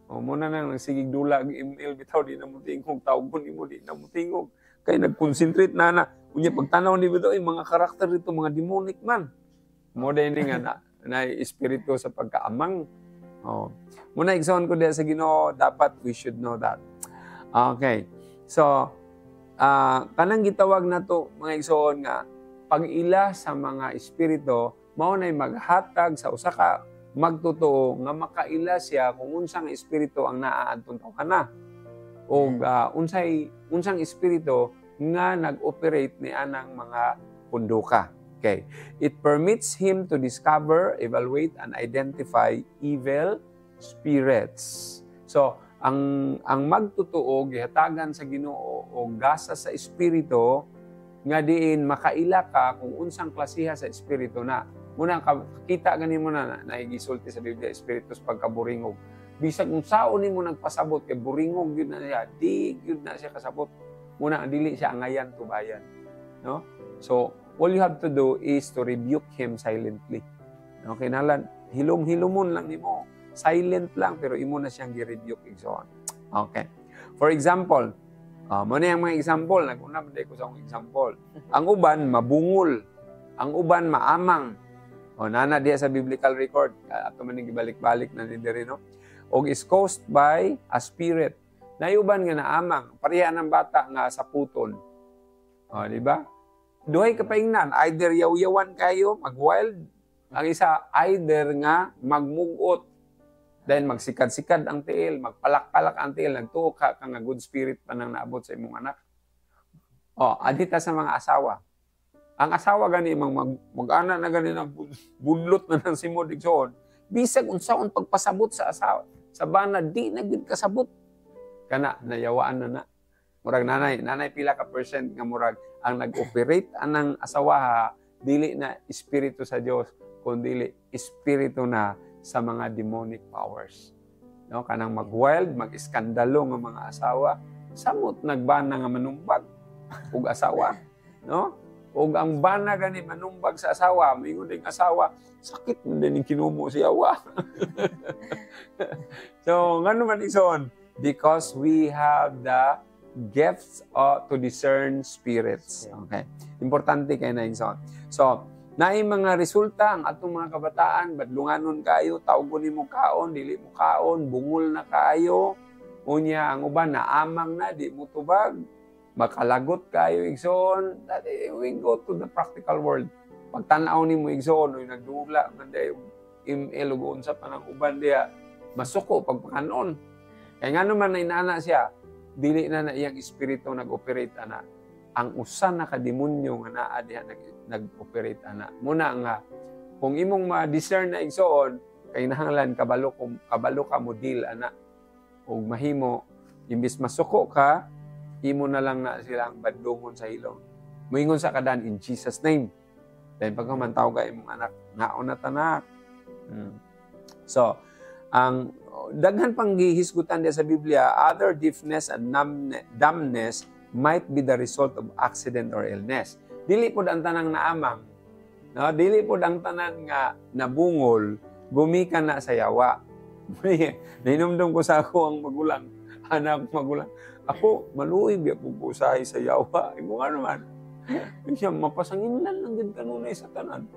Muna nang sigig dula email bitaw di na motingog, tawgon imo di na motingog. Kay nag-concentrate na. Unya pagtanaw ni bitaw mga karakter dito mga demonic man. Mo din nga na espiritu sa pagkaamang. Muna igsoon ko diha sa Ginoo, dapat we should know that. Okay. So kanang gitawag nato mga igsoon nga pag-ila sa mga espiritu mao nay maghatag sa usa ka magtotoo nga makaila siya kung unsang espiritu ang naa adtong tawhana o unsang espiritu nga nag-operate ni anang mga punduka. Okay. It permits him to discover, evaluate, and identify evil spirits. So, ang magtotoo gihatagan sa Ginoo o gasa sa espiritu nga diin makaila ka kung unsang klasiha sa espiritu na. Muna kita ganin mo na naigisulti sa Biblia espiritus pagkaburingog. Bisag kung saon nimo nagpasabot kay buringog gyud na siya, di gyud na siya kasabot. Muna dili siya angayan tubayan, no? So all you have to do is to rebuke him silently. Okay, nalan, hilom-hilomon lang nimo. Silent lang, pero imo na siyang gi-rebuke, igsoon. Okay. For example, mo na yung mga example, nag-una ba ko sa akong example. Ang uban, mabungol. Ang uban, maamang. O, nana diya sa biblical record, ato man gibalik-balik na ni diri, no? O is caused by a spirit. Nayuban nga naamang, pareha ng bata nga sa puton. O, di ba? Duhay kapaingnan, either yaw-yawan kayo, mag-wild. Ang isa, either nga magmugot. Then magsikad-sikad ang tiil, magpalak-palak ang tiil, nagtuo ka nga good spirit pa nang naabot sa imong anak. O, adita sa mga asawa. Ang asawa gani, mag-ana na gani, budlot na ng simod, igsoon. Bisag unsaon pagpasabot sa asawa. Sa bana, di na gud kasabot. Kana, nayawaan na na. Murag nanay pila ka percent nga murag ang nag-operate anang asawa, dili na espiritu sa Dios, kundi espiritu na sa mga demonic powers. No, kanang mag-wild, mag-iskandalo nga mga asawa, samot nagbana nga manumbag ug asawa, no? Ug ang bana gani manumbag sa asawa, moingon ding asawa, sakit man din kinumo si awa. So, ngano man ison? Because we have the gifts to discern spirits. Okay. Importante kay na ison. So, naay mga resulta ang atong mga kabataan, badlunganon kayo, tawgon nimo kaon, dili mo kaon, bungol na kayo. Unya ang uban naamang na, di mo tubag, makalagot kayo igsoon. We go to the practical world. Pag tan-aw nimo igsoon, oy nagdula man day email ug unsa pa nang uban diha, masuko pagpakanon. Kaya nga naman na inana siya, dili na iyang espiritu nag-operate ana. Ang usan na kademonyo nga naa diha nag-operate ana. Muna nga kung imong ma-discern na igsoon, kay nahanglan kabalo ka mo deal ana. Ug mahimo imbis masuko ka, imo na lang na silang badlongon sa ilong. Moingon sa kadan in Jesus name. Dahil pagkamantaw ka imong anak, ngaon na tanak. So, ang daghan pang gihisgutan diya sa Biblia, other deafness and dumbness might be the result of accident or illness. Dili pod ang tanang naamang, no? Dili pod ang tanan nga nabungol, gumikan na sa yawa. Nainumdum ko sa ako ang magulang, anak magulang. Ako, maluoy biya po usahay sa yawa. Imo nga naman. Siya, mapasanginlan lang din kanunay sa tanan.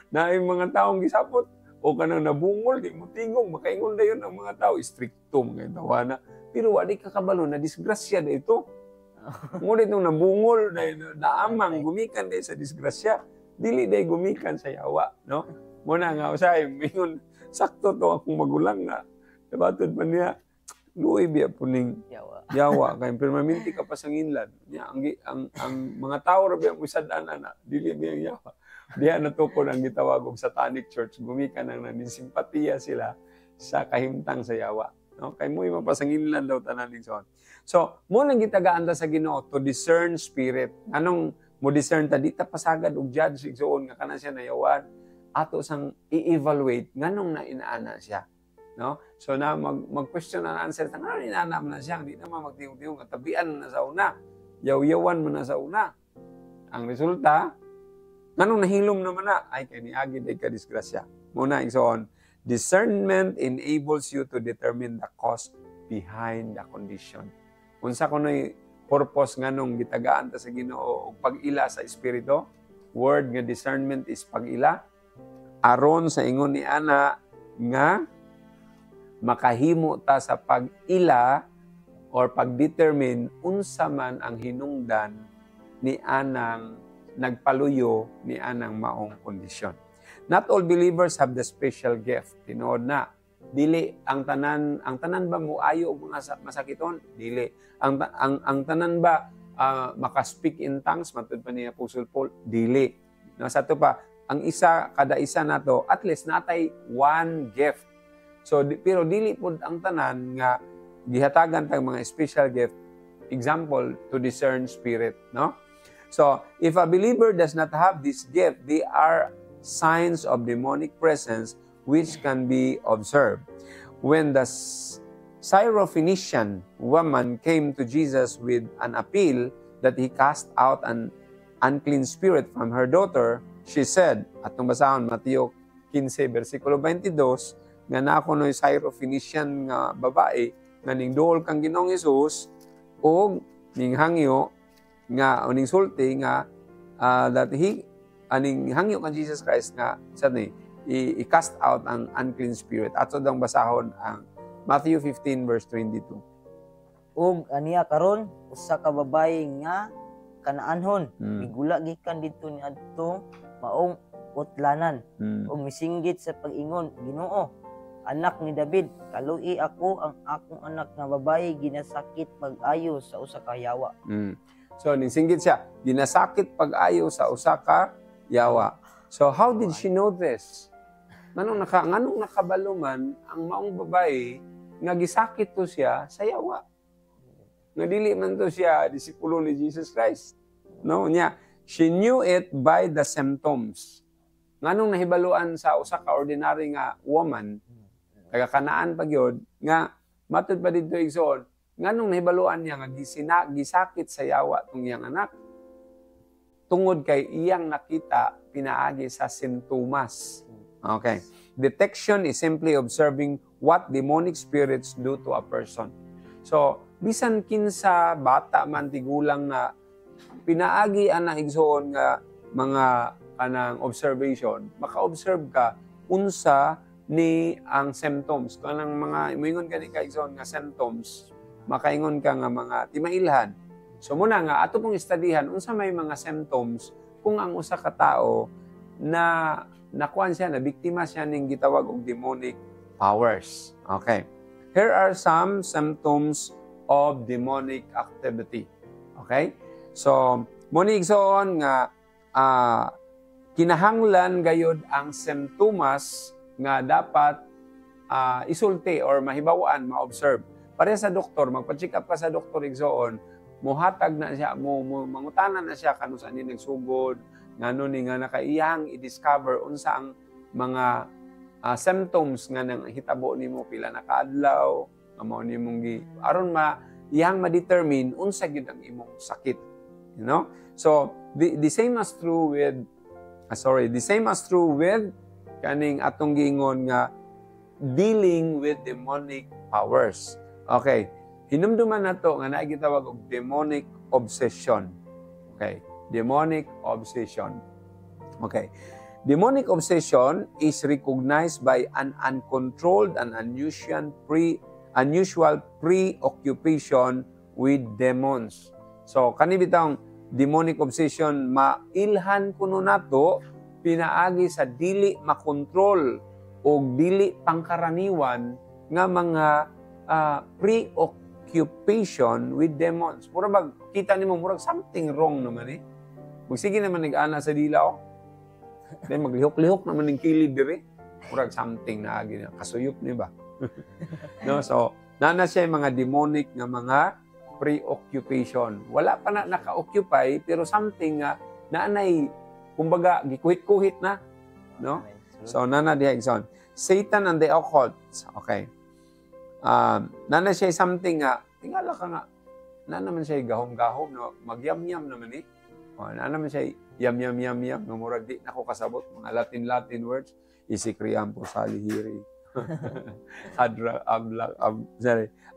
Na yung mga taong gisapot, o kanang nabungol, di mo tingong, makaingon na yun ang mga tao, stricto, mga tawana. Pero wali kakabalo, na disgrasya na ito. Ngunit nung nabungol, naamang, gumikan na sa disgrasya, dili na gumikan sa yawa. No? Muna nga, usay, mingon, sakto to akong magulang na, nabatod pa niya, luoy biya po ning yawa. Kaya permanente ka pa sa nginlan. Ang mga tao rabi ang usadaan na, dili niya yawa. Diya natukon ang gitawag og satanic church, gumikan ang nanisimpatiya sila sa kahimtang sa yawa. No? Kay mo mapasanginlan daw tanan igsoon. So, mo lang gitagaan ta sa Ginoo to discern spirit. Anong mo discern ta di ta pasagad og judge igsoon nga kana siya nayawan. Ato sang i-evaluate nganong na inaana siya. No? So na mag-question and answer ta nga inaana man na siya, di na magtiong-tiong at tabian na sa una. Yaw-yawan man na sa una. Ang resulta, nganong nahilom naman na, ay kay niagid ay kadisgrasya. Muna, igsoon, discernment enables you to determine the cause behind the condition. Unsa kuno'y purpose nganong gitagaan ta sa Ginoo og pag-ila sa espiritu? Word nga discernment is pag-ila. Aron sa ingon ni ana nga makahimo ta sa pag-ila or pag-determine unsa man ang hinungdan ni anang nagpaluyo ni anang maong kondisyon. Not all believers have the special gift. Tinuod na. Dili ang tanan ba mo ayo og mga masakiton? Dili. Ang tanan ba maka-speak in tongues matud pa ni Apostle Paul? Dili. No, sa to pa, ang kada isa nato at least natay one gift. So pero dili pud ang tanan nga gihatagan tag mga special gift. Example, to discern spirit, no? So, if a believer does not have this gift, they are signs of demonic presence which can be observed. When the Syrophoenician woman came to Jesus with an appeal that he cast out an unclean spirit from her daughter, she said, atong basahon Mateo 15 bersikulo 22, nga nakunoy Syrophoenician nga babae nga ning duol kang Ginoong Hesus o ning hangyo nga uning sulti nga that he aning hangyo kan Jesus Christ nga sa ni i-cast out ang unclean spirit. Ato dang basahon ang Matthew 15 verse 22. Ug aniya karon usa ka babaye nga kanaanhon migula gikan didto niadto maong utlanan ug misinggit sa pag-ingon, Ginoo, anak ni David, kaluoy ako, ang akong anak nga babaye ginasakit pag-ayo sa usa ka yawa. So nisinggit siya, ginasakit pag-ayo sa usa ka yawa. So how did she know this? Nganong nakabaluman ang maong babae nga gisakit to siya sa yawa? Nga dili man to siya disipulo ni Jesus Christ. No, niya. She knew it by the symptoms. Nganong nahibaluan sa usa ka ordinary nga woman, taga Kanaan pa gyud, nga matud pa didto igsoon, nganong nahibaluan niya nga gisakit sa yawa tong iyang anak? Tungod kay iyang nakita pinaagi sa sintomas. Okay. Detection is simply observing what demonic spirits do to a person. So, bisan kinsa bata man tigulang na pinaagi ana igsoon nga mga kanang observation, maka-observe ka unsa ni ang symptoms. Kanang mga moingon gani ka igsoon nga symptoms, makaingon ka nga mga timailhan. So muna nga ato pong studyhan unsa may mga symptoms kung ang usa ka tawo na nakuan siya na biktima siya ning gitawag og demonic powers. Okay. Here are some symptoms of demonic activity. Okay? So, muna igsoon nga kinahanglan gayud ang symptoms nga dapat isulti or mahibawaan, ma-observe. Pareha sa doktor, magpa-check up ka sa doktor igsoon, muhatag na siya, mangutanan na siya kanu saan ni nagsugod, ngano ni nga nakaiyang i-discover unsa ang mga symptoms nga nang hitabo nimo pila na kaadlaw, nga mao nimong aron iyang ma-determine unsa gyud ang imong sakit. You know? So the same as true with kaning atong giingon nga dealing with demonic powers. Okay. Hinumduman nato nga naay gitawag og demonic obsession. Okay. Demonic obsession. Okay. Demonic obsession is recognized by an uncontrolled and unusual preoccupation with demons. So, kani bitang demonic obsession, mailhan kuno nato pinaagi sa dili makontrol o dili pangkaraniwan nga mga preoccupation with demons. Mura bag, kita nimo murag something wrong naman eh. Magsige naman nag-ana sa dilaw. Then maglihok-lihok naman ng kilid dire. Murag something na agi kasuyop ni ba? No, so nana siya mga demonic nga mga preoccupation. Wala pa na naka-occupy pero something nga naanay kumbaga gikuhit-kuhit na, no? So nana diha igsoon. Satan and the occult. Okay. Nana siya something nga tingala ka nga nana man siya gahom-gahom no, magyam-yam naman eh. Nana man siya yam nga murag di nako kasabot mga Latin words. Isikriam po salihiri.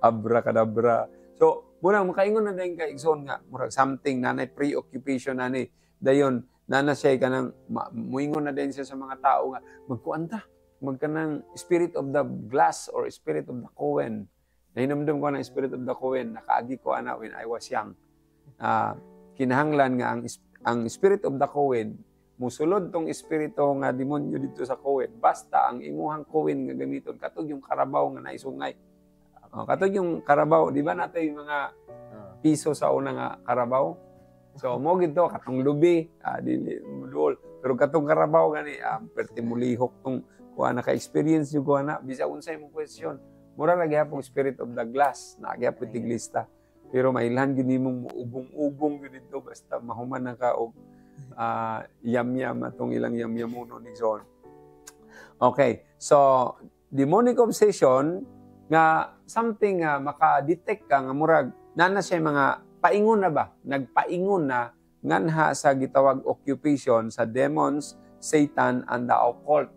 Abracadabra. So, murang makaingon na din ka igsoon nga murag something nanay preoccupation nani dayon nana siya kanang muingon na din siya sa mga tao nga magkuanta magkanang spirit of the glass or spirit of the Cohen. Nahinumdum ko ng spirit of the Cohen, nakaagi ko ana when I was young. Kinahanglan nga ang spirit of the Cohen musulod tong espiritu nga demonyo dito sa Cohen. Basta ang imuhang Cohen nga gamiton katog yung karabaw nga naisungay. Katog yung karabaw, di ba nato yung mga piso sa una nga karabaw? So mo gito katong lubi, dili mudol. Pero katong karabaw gani perti mulihok tong kuha naka-experience yung kuha na bisa unsay mong question. Mura na gyapon spirit of the glass, na gyapon tiglista. Pero mailhan gyud nimong ubong-ubong gyud dito basta mahuman na ka og yam-yam atong ilang yam-yam uno ni John. Okay, so demonic obsession nga something nga maka-detect ka nga murag nana siya mga paingon na ba? Nagpaingon na nganha sa gitawag occupation sa demons, Satan, and the occult.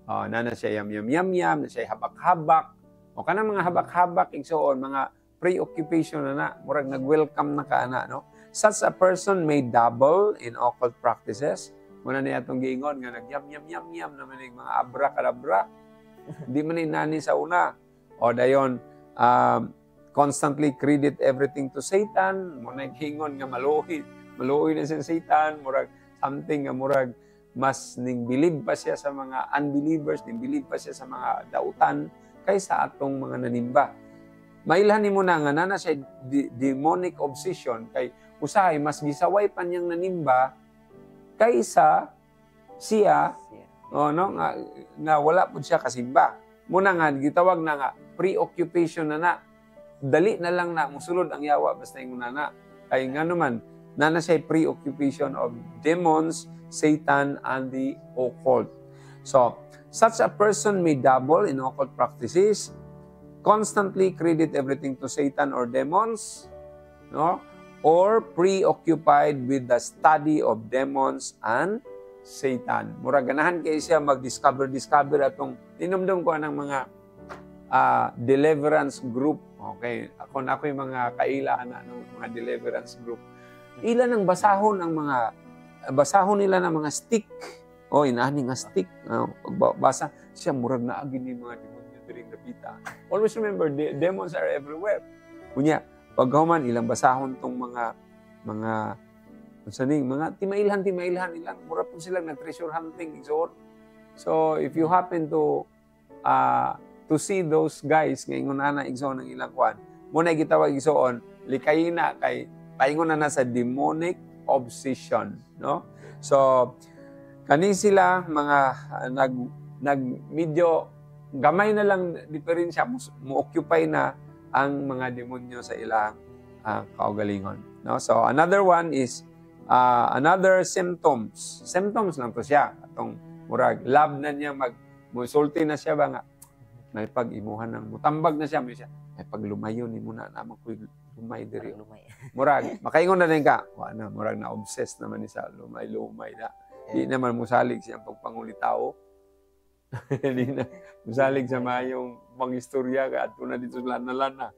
Na siya yam, na siya habak-habak. O kanang mga habak-habak, igsoon, mga preoccupation na murag nag-welcome na ka na, no? Such a person may dabble in occult practices. Muna niya itong giingon nga nag-yam naman yung mga abra-kadabra. Di man nani sa una. O dayon, constantly credit everything to Satan. Muna giingon nga maluhi na si Satan. Murag something nga murag mas ning believe pa siya sa mga unbelievers, ning believe pa siya sa mga dautan kaysa atong mga nanimba. Mailhan mo na nga na siya demonic obsession kay usahay mas gisaway pa niyang nanimba kaysa siya nga wala pud siya kasimba. Muna nga gitawag na nga preoccupation na dali na lang na musulod ang yawa basta ingon na kay ngano man na siya preoccupation of demons, Satan, and the occult. So such a person may dabble in occult practices, constantly credit everything to Satan or demons, no? Or preoccupied with the study of demons and Satan. Mura ganahan kayo siya mag-discover atong tinumdum ko ng mga deliverance group. Okay, ako yung mga kailaan ng mga deliverance group. Ilan ang basahon nila ng mga stick. Inani nga stick. Basa siya murag na agin ni mga demonyo diring napita. Always remember, demons are everywhere. Kunya, paghuman ilang basahon tong mga timailhan ilang mura po silang nag-treasure hunting so if you happen to see those guys ngayon na igsoon ng ilang kwan muna gitawag igsoon likayin na kay paingon na sa demonic obsession, no? So kani sila mga nag medyo gamay na lang diferensya mo occupy na ang mga demonyo sa ilang kaugalingon, no? So another one is another symptoms lang to siya atong murag love na niya musulti na siya ba nga may pag-imuhan ng mutambag na siya may paglumayon ni muna na makoy lumay diri murag makaingon na din ka murag na obsessed naman ni sa lumay na di naman musalig siyang pagpangulitaw di na musalig sa mayong mangistorya ka adto na dito lana.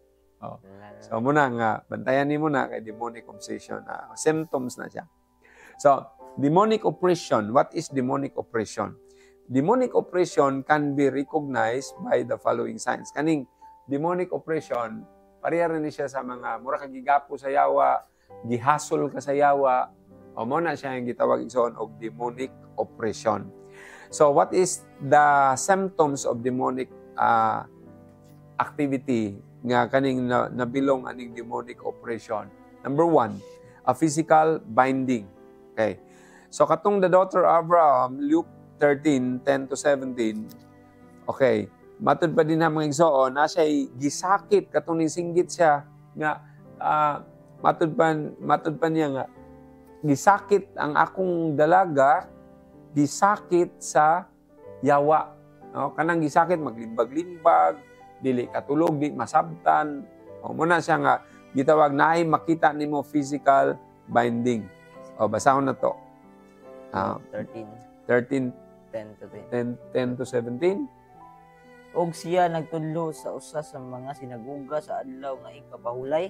So muna nga bantayan ni muna kay demonic obsession symptoms na siya. So demonic oppression, what is demonic oppression? Demonic oppression can be recognized by the following signs. Kaning demonic oppression pareha rin siya sa mga mura kang gigapo sa yawa, gihasol ka sa yawa, o mo na siya yung gitawag igsoon og demonic oppression. So what is the symptoms of demonic activity nga kaning nabilong aning demonic oppression? Number 1, a physical binding. Okay. So katong the daughter of Abraham, Luke 13:10-17. Okay. Matod pa din na mga igsoon na siya gisakit katong singgit siya nga matod pa niya nga gisakit ang akong dalaga, gisakit sa yawa. No? Kanang gisakit, maglimbag-limbag, dili katulog, di masabtan. Muna siya nga, gitawag na ay makita nimo physical binding. Basahon na to. 13:10-17. Og siya nagtudlo sa usa sa mga sinaguga sa adlaw nga igpapahulay.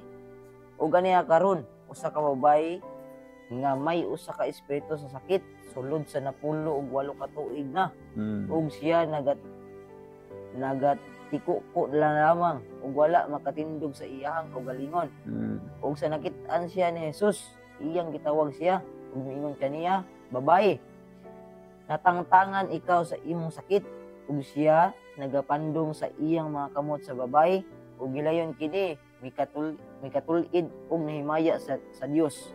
Og aniya karon, usa ka babaye nga may usa ka espiritu sa sakit sulod sa 10 ug 8 ka tuig na. Og siya nagatiko lang lamang ug wala makatindog sa iyahang kaugalingon. Og sa nakit-an siya ni Jesus, iyang gitawag siya ug miingon kaniya, "Babaye, natangtangan ikaw sa imong sakit." Ug siya nagapandong sa iyang mga kamot sa babae ug gilayon kini mikatulid ug nahimaya sa Dios.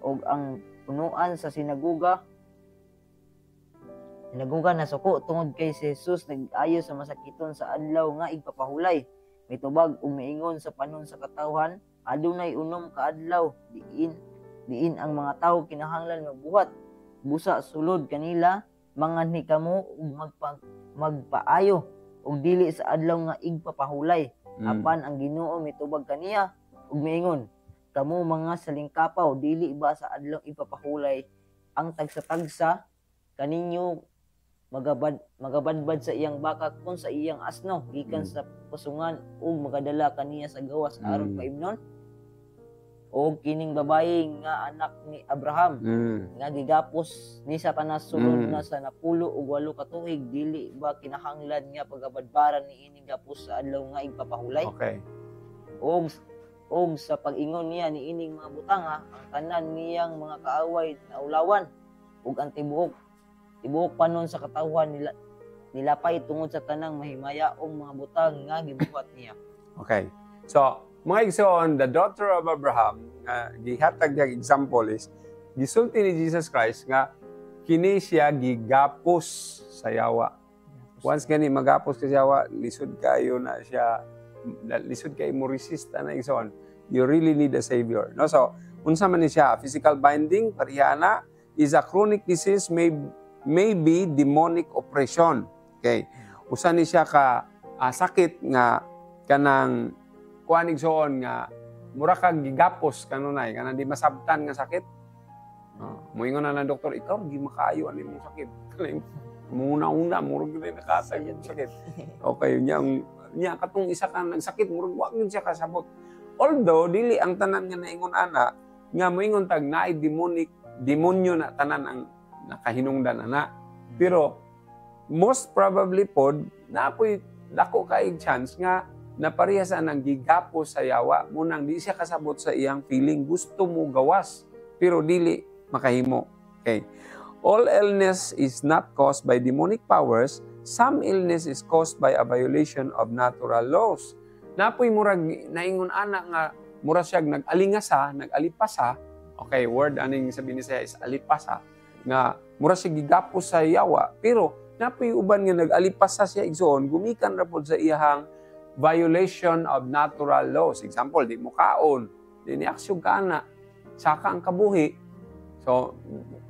Og ang punuan sa sinaguga nasuko tungod kay si Jesus nag-ayo sa masakiton sa adlaw nga igpapahulay. Mitubag ug miingon sa panon sa katawhan, adunay unom ka adlaw diin ang mga tawo kinahanglan magbuhat. Busa sulod kanila manganhi kamo ug magpaayo ug dili sa adlaw nga igpapahulay. Apan ang Ginoo mitubag kaniya ug miingon, kamo mga salingkapaw dili ba sa adlaw ipapahulay ang tagsa-tagsa kaninyo magabadbad sa iyang baka kung sa iyang asno gikan sa pasungan ug magadala kaniya sa gawas aron maibnon og kining babaye nga anak ni Abraham nga gigapos ni Satanas sulod na sa 10 ug 8 ka tuig dili ba kinahanglan nga pagabadbaran ni ining gapos sa adlaw nga ipapahulay Okay. og sa pag-ingon niya ni ining mga butanga ang tanan niyang mga kaaway na ulawan ug ang tibuok panon sa katawhan nilapay tungod sa tanang mahimayaong mga butang nga gibuhat niya. Okay. So, mga igsoon, the daughter of Abraham, gihatag niyang example is, gisulti ni Jesus Christ nga kini siya gigapos sa yawa. Once gani magapos ka sa yawa, lisod kayo na siya, lisod kayo mo resist na igsoon. You really need a savior. No? So, unsa man ni siya, physical binding, parihana, is a chronic disease, may be demonic oppression. Okay. Usa ni siya ka sakit nga kanang kuan igsoon nga mura kag gigapos kanunay kanang di masabtan nga sakit. Moingon na ng doktor, ikaw di makaayo ani mong sakit. Muna murag gyud nakasag yung sakit. Okay, nya katong isa ka nagsakit murag wa gyud siya kasabot. Although dili ang tanan nga naingon ana nga moingon tag naay demonyo na tanan ang nakahinungdan ana. Pero most probably pod napoy dako kaig chance nga naparihasan ang gigapos sa yawa munang di siya kasabot sa iyang feeling gusto mo gawas pero dili makahimo. Okay. All illness is not caused by demonic powers. Some illness is caused by a violation of natural laws. Napoy murag naingon ana nga mura siya nag-alingasa, nag-alipasa. Okay, word aning sabi ni siya is alipasa nga mura siya gigapos sa yawa pero napoy uban nga nag-alipasa siya igsoon gumikan ra pod sa iyahang violation of natural laws. Example, di mo kaon, di ni aksyon ka na, saka ang kabuhi. So,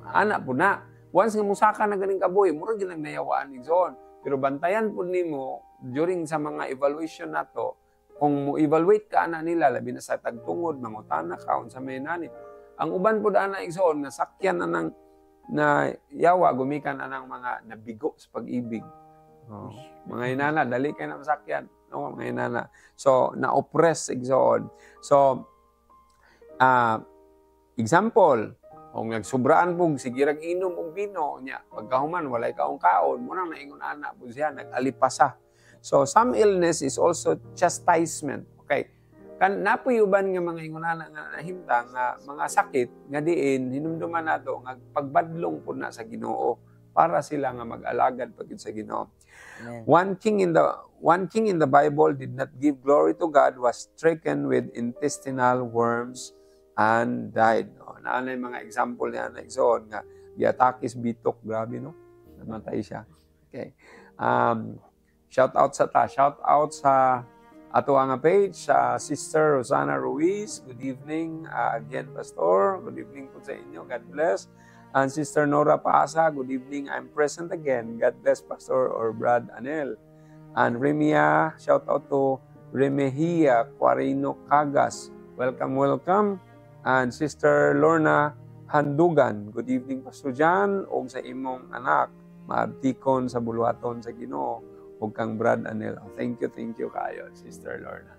ana po na. Once nga mo saka na ganing kabuhi, murag yun ang nayawaan igsoon. Pero bantayan po nimo during sa mga evaluation na to, kung mo evaluate ka na nila, labi na sa tagtungod, mangutana ka, sa may nani. Ang uban po na igsoon, nasakyan na ng na yawa, gumikan na ng mga nabigo sa pag-ibig. Oh. Mga inana, dali kayo na masakyan. No, mga inana. So, na-oppress igsoon. So, example, kung nagsobraan po, sigirag inom o bino, niya, pagkahuman, walay kaong kaon, muna naingon anak po siya, nag-alipasa. So, some illness is also chastisement. Okay. Kan napuyuban nga mga ingunana nga nahimtang nga mga sakit nga diin hinumduman nato nga pagbadlong pud na sa Ginoo para sila nga mag-alagad pagid sa Ginoo. One king in the Bible did not give glory to God, was stricken with intestinal worms and died. No, naanay mga example niya na igsoon nga giatakis bitok, grabe no. Namatay siya. Okay. Shout out sa ato ang page sa Sister Rosana Ruiz. Good evening again, Pastor. Good evening po sa inyo. God bless. And Sister Nora Paasa, good evening. I'm present again. God bless, Pastor or Brad Anel. And Remia, shout out to Remehia Quarino Cagas. Welcome. And Sister Lorna Handugan, good evening, Pastor Jan. O sa imong anak, maabtikon sa buluhaton sa Ginoo. Huwag kang Brad Anel. Thank you kayo, Sister Lorna.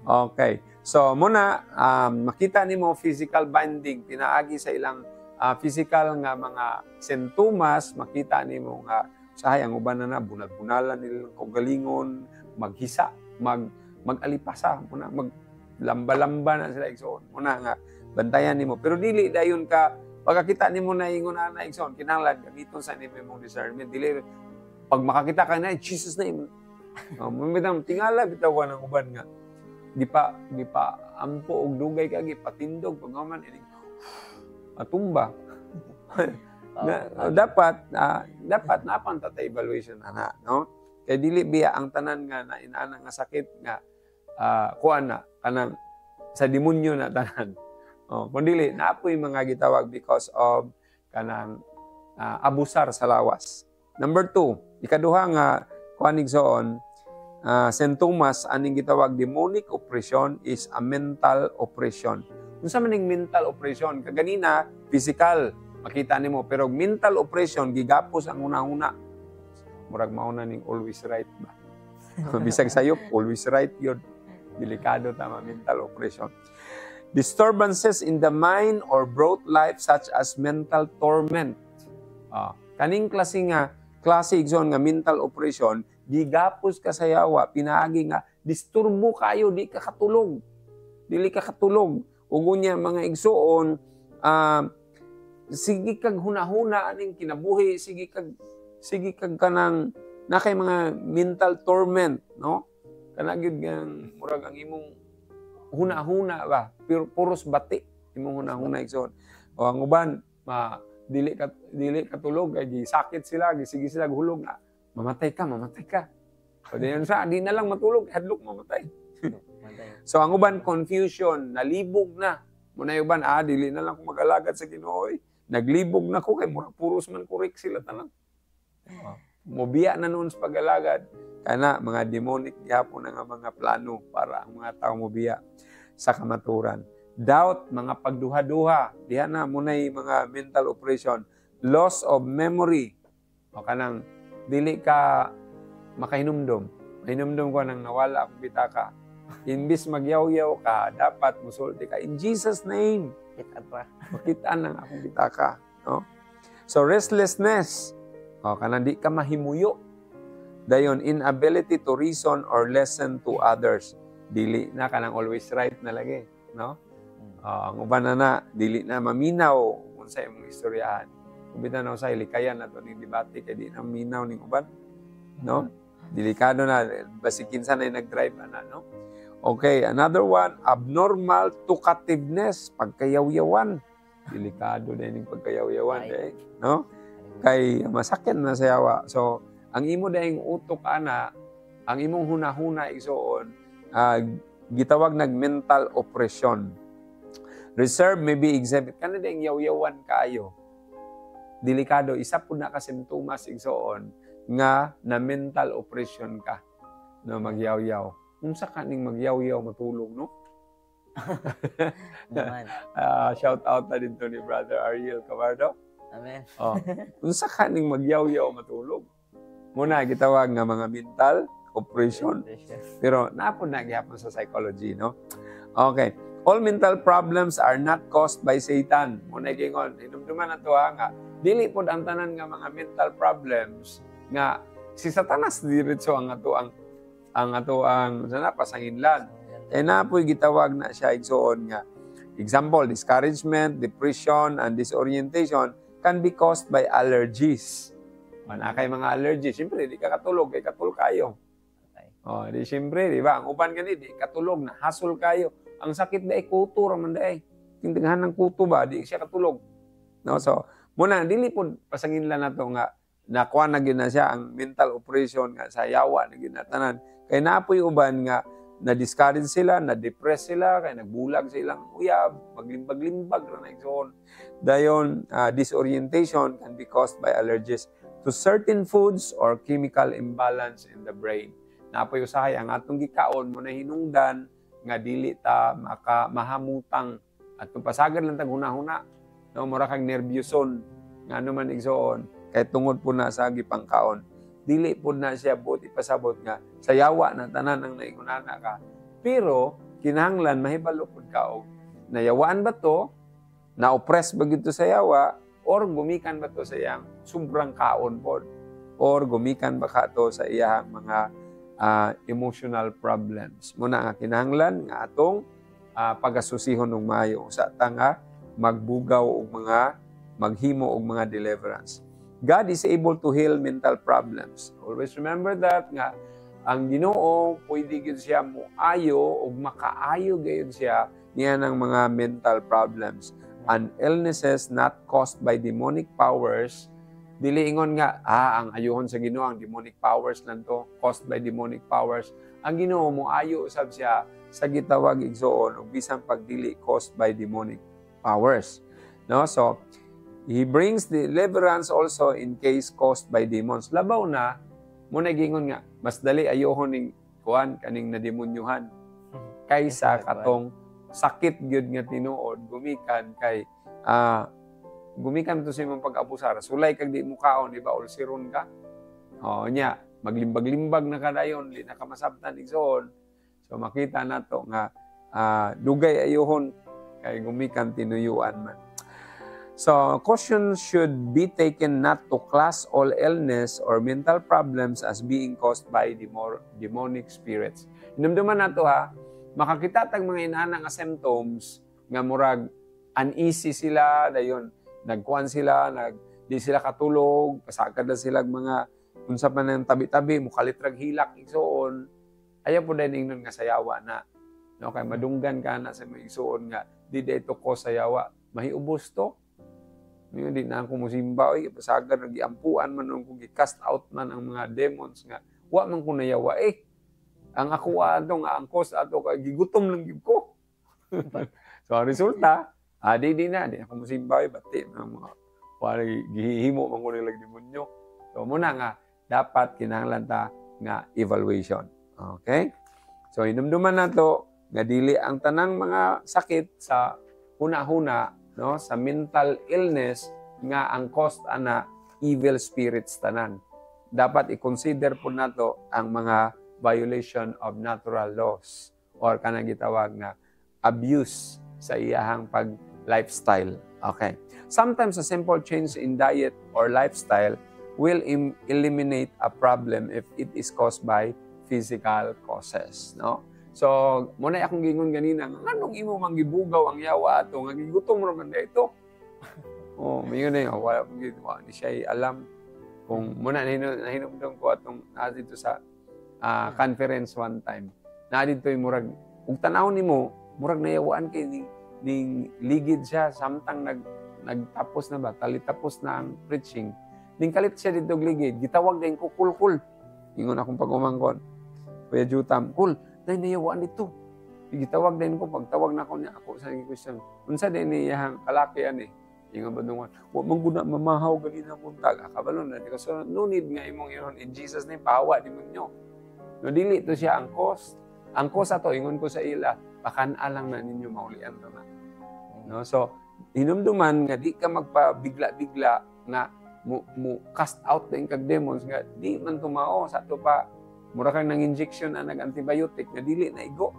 Okay. So, muna, makita ni mo physical binding. Pinaagi sa ilang physical nga mga sintomas, makita ni mo nga sayang uban na bunal-bunalan nilang kaugalingon, maghisa, mag-alipasa, muna, maglamba-lamba na sila igsoon. Muna nga, bantayan ni mo. Pero dili, dayon ka, pagkakita ni mo na ingon na igsoon, kinahanglan, gamiton sa nimo mong discernment. Dili, pag makakita ka na, Jesus name. Tingala, bitaw ka ng uban nga. Di pa ampo og dugay ka, patindog, pagkaman, atumba. dapat napanta ta evaluation ana, no? Kay dili biya ang tanan nga na inaana nga sakit nga kuan na kanang sa demonyo na tanan. Kun dili naapoy mga gitawag because of kanang abusar sa lawas. Number 2, ikaduha nga kuan igsoon sintomas aning gitawag demonic oppression is a mental oppression. Unsa man ning mental oppression? Kaganina physical makita nimo pero mental oppression gigapos ang una-una. Murag mauna ning always right ba? Bisag sayop always right yun. Delikado tama mental oppression. Disturbances in the mind or broad life such as mental torment. Kaning klase igsoon nga mental oppression gigapos ka sa yawa pinaagi nga disturbo kayo di ka katulog. Dili ka katulog. Ug unya mga igsoon sige kag hunahuna aning kinabuhi, sige kag kanang nakay mga mental torment, no? Kana gyud gang murag ang imong huna-huna ba, puros bati imong huna-huna igsoon. O ang uban dili katulog kay sakit sila, gisige sila hulog nga mamatay ka. O diyan sa di na lang matulog, hadlok mamatay. So ang uban confusion, nalibog na. Muna yung uban, dili na lang ko mag-alagad sa Ginoo. Naglibog na ko kay murag puros man correct sila tanan. Mobiya na noon sa pag-alagad. Kana mga demonic gyapon nga mga plano para ang mga tao mobiya sa kamaturan. Doubt, mga pagduha-duha. Diha na munay mga mental oppression. Loss of memory. O kanang dili ka makahinumdom. Mahinumdom ko nang nawala akong bitaka. Imbis magyaw-yaw ka, dapat musulti ka. In Jesus' name. Makitaan ng akong bitaka. No? So restlessness. Kanang di ka mahimuyo. Dayon, inability to reason or listen to others. Dili na kanang always right na lagi. No? Ang uban na dili na maminaw kung sa imong istoryahan. Kung bitan na sa ilikayan na ito ng debate, kaya di na minaw ng uban. No? Delikado na. Basikin sana yung nag-drive na, no? Okay, another one, abnormal talkativeness, pagkayaw-yawan. Delikado din yung pagkayaw-yawan, no? Kay masakit na sa yawa. So, ang imo dahing utok ana, ang imong hunahuna igsoon, gitawag mental oppression. Reserve may be exhibit. Kana dahing yaw-yawan kaayo. Delikado, isa po na kasimtumas igsoon nga na mental oppression ka. No, magyaw-yaw. Unsa kaning magyaw-yaw matulog, no? Shout out na dito ni Brother Ariel Camardo. Amen. Unsa kaning magyaw-yaw matulog? Muna gitawag nga mga mental oppression. Pero napo na gyapon sa psychology, no? Okay. All mental problems are not caused by Satan. Muna gingon, hinumduman na to nga dili pod ang tanan nga mga mental problems nga si Satanas diretso ang sana pasanginlan. Kaya na po'y gitawag na siya igsoon nga. Example, discouragement, depression, and disorientation can be caused by allergies. Manakay mga allergies. Siyempre, di ka katulog, kay katulog kayo. Di siyempre, di ba? Ang uban ganit, di katulog, nahasol kayo. Ang sakit na kuto raman da Tingtinghan ng kuto ba, di siya katulog. No? So, muna, dili po pasanginlan na to nga, nakuha na gina siya ang mental oppression nga sa yawa na ginatanan. Kaya napoy uban nga na-discourage sila, na-depress sila, kaya nagbulag silang uyab, maglimbag-limbag na igsoon. Dayon, disorientation can be caused by allergies to certain foods or chemical imbalance in the brain. Napoy usahay ang atong gikaon mo na hinungdan nga dili ta mahamutang at kung pasagad lang tag hunahuna, no, mura kang nervyoson nga ano man igsoon, kay tungod po na sa gipangkaon. Dili po na siya buti pasabot nga sa yawa na tanan ang naingunana ka. Pero kinahanglan mahibalo pud ka og nayawaan ba to, na-oppress ba gito sa yawa, or gumikan ba to sa iyang sobrang kaon pod, or gumikan ba ka to sa iyang mga emotional problems. Muna nga kinahanglan nga atong pag-asusihon og maayo sa tanga magbugaw og mga maghimo og mga deliverance. God is able to heal mental problems. Always remember that nga ang Ginoo pwede gyud siya moayo ug makaayo gayud siya niya ng mga mental problems and illnesses not caused by demonic powers. Dili ingon nga ang ayuhon sa Ginoo ang demonic powers lang to, caused by demonic powers. Ang Ginoo moayo usab siya sa gitawag igsoon ug bisan pagdili caused by demonic powers. No, so He brings deliverance also in case caused by demons. Labaw na, muna gingon nga, mas dali ayohon ning kuan kaning nademonyuhan kaysa katong sakit gyud nga tinuod gumikan kay gumikan to sa imong pag-abusar. Sulay kag di mo kaon, di ba? Ulsiron ka. Nya, maglimbag-limbag na kadayon, di na kamasabtan igsoon. So makita nato nga dugay ayohon kay gumikan tinuyuan man. So, caution should be taken not to class all illness or mental problems as being caused by demonic spirits. Hinumduman nato ha, makakita tag mga inana nga symptoms nga murag uneasy sila, dayon nagkuan sila, di sila katulog, pasagad na sila mga unsa man ng tabi-tabi, mukalitrag hilak igsoon. Ayaw po din ingnon nga sayawa na. No, kay madunggan ka na sa mga igsoon nga di dito ko sayawa, mahiubos to. Ngayon, di na ako musimba, pasagad, nagiampuan man nung kung i-cast out man ang mga demons nga, wa man ko nayawa ang ako ato nga, ang cause ato, gigutom lang yun ko. So, ang resulta, di ako musimba, bati, mga, gihihimo man ko nilang demonyo. So, muna nga, dapat kinahanglan ta nga evaluation. Okay? So, inumduman na to, nga dili ang tanang mga sakit sa huna-huna, no, sa mental illness nga ang cause ana evil spirits tanan. Dapat i-consider po nato ang mga violation of natural laws or kanang gitawag nga abuse sa iyahang pag-lifestyle. Okay. Sometimes a simple change in diet or lifestyle will eliminate a problem if it is caused by physical causes, no? So, muna akong gingon ganina, anong imo manggibugaw ang yawa ato, nga gigutom naman na ito. Mayon na yun, wala ni siya alam kung muna nahinumdum ko atong dito sa conference one time. Dito yung murag, kung tanaw ni mo, murag nayawaan kay ning ligid siya, samtang nagtapos na ba, talitapos na ang preaching. Ning kalit siya dito ligid, gitawag na yung kukul-kul. Ingon akong pag-umangkon. Kuya Jutam, kul, dahil nayawaan dito. Gitawag din ko, pagtawag na ako niya, ako sa question, unsa din niyahang kalakian Ingon ba nung, huwag mong guna mamahaw ganina muntag. Akabalon na, so no need nga imong iron in Jesus name, pahawa di mo nyo. No, dili to siya ang cause. Ang cause ato, ingon ko sa ila, pakana lang na ninyo maulian na. No, so, hinumduman nga di ka magpabigla-bigla nga mo cast out na yung kag-demons nga di man tumao sa to pa mura kang nang injection na nag-antibiotic na dili na igo,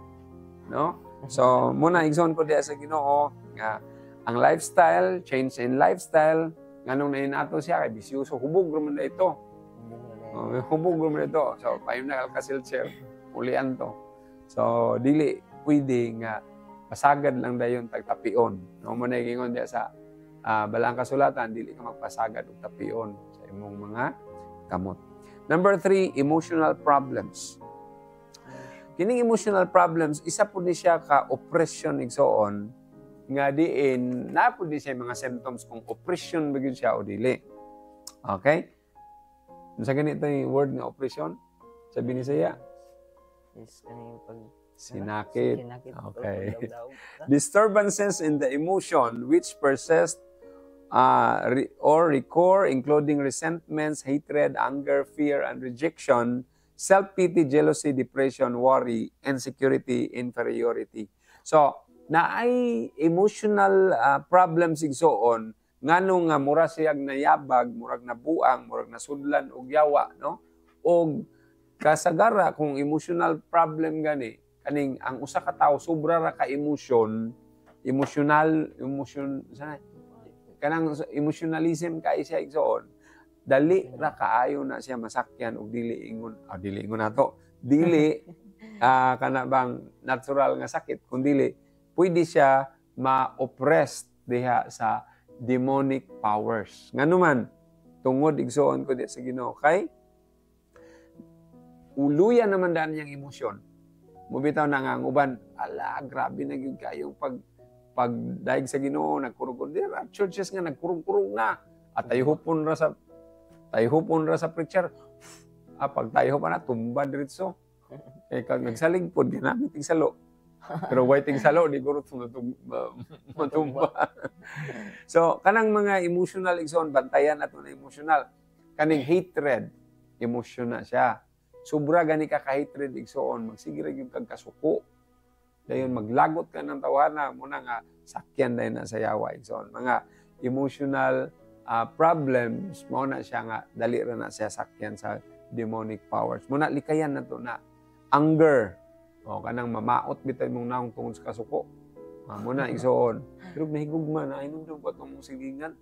no? So muna igsoon ko diya sa Ginoo nga ang lifestyle, change in lifestyle, nganong nainato siya kay bisyoso, hubog man na ito. Hubog man ito. So payon na Alka-Seltzer, ulian to. So dili pwede nga pasagad lang dayon tagtapion. No mo na gingon diya sa balang kasulatan, dili ka magpasagad og tapion sa imong mga kamot. Number 3, emotional problems. Kining emotional problems, isa po ni siya ka oppression igsoon nga diin na po ni siya mga symptoms kung oppression bagid siya o dili. Okay? Sa ganito yung word nga oppression, sabi ni Saya? Is kaning pag sinakit. Okay. Disturbances in the emotion which persist or recur, including resentments, hatred, anger, fear, and rejection, self-pity, jealousy, depression, worry, insecurity, inferiority. So, naay emotional problems igsoon, ngano nga mura siyag nayabag, murag nabuang, murag nasudlan og yawa, no? Og kasagara kung emotional problem gani, kaning ang usa ka tawo sobra ra ka emotion kanang emotionalism kay siya igsoon, dali ra kaayo na siya masakyan og dili ingon nato dili kana bang natural nga sakit kundi pwede siya ma-oppressed diha sa demonic powers. Ngano man tungod igsoon ko di sa Ginoo kay uluyan naman daan yang emosyon. Mubitaw na nga ang uban, grabe na gyud kayong pagdaig sa Ginoo, nagkurog-kurog. There are churches nga nagkurog-kurog na. At tayhupon ra sa preacher. Pag tayo pa na, tumba diretso. Kag nagsalig po, ginamit yung salo. Pero waiting salo, di gurot matumba. So, kanang mga emotional igsoon, bantayan nato na emotional. Kaning hatred, emotion na siya. Sobra gani ka hatred igsoon, magsigire yung kagkasuko. Dayon maglagot ka ng tawhana mo na nga sakyan dahil na sa yawa. So, mga emotional problems mo na siya nga dali ra na siya sakyan sa demonic powers. Muna likayan na to na anger. O kanang mamaot bitay mong naong tungod sa kasuko. Muna igsoon. Pero nahigugma na inom daw ba itong silingan?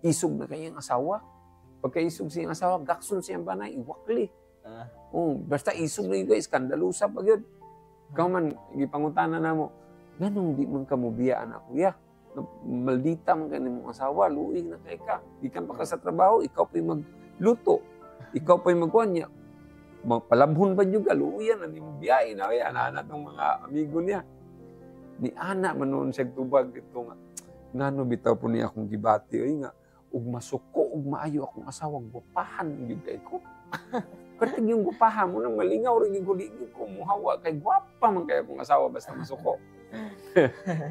Isog na kayang asawa. Pagka isog siyang asawa, gakson siyang banay, iwakli. Basta isog na ito, iskandalusa pag yun. Ikaw man, ipangutana na mo, ganun di man ka mubiyaan ako, ya. Maldita man ka mong asawa, luig na kay ka. Di ka pa ka sa trabaho, ikaw pa'y magluto. Ikaw pa'y magkuhan niya. Magpalabhon ba niyo ka, luiyan na ni mubiyain. Ana itong mga amigo niya. Ni Ana man noon siya tubag dito nga. Ngano bitaw po niya akong gibati. Ay nga, ug masuko, ug maayo akong asawang gupahan. Yung kay ko. Kasi yung gupahan mo nang malingaw rin yung kuligid ko. Muhawa kay guwapa man kaya akong asawa basta masuko.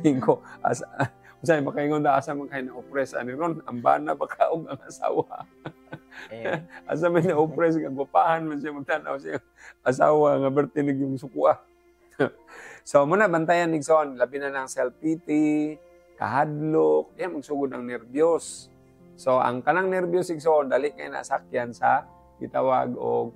Hingo, usay makaingon na asa man kayo na-oppress. Ani ron, ambana baka og ang asawa. Asa may na-oppress nga gupahan man siya magtanaw siya asawa nga bertinig yung sukua. So, muna bantayan Nigson, labi na ng self-pity, kahadlok, magsugod ng nervyos. So, ang kanang nervyos Nigson, dali kayo nasakyan sa itawag o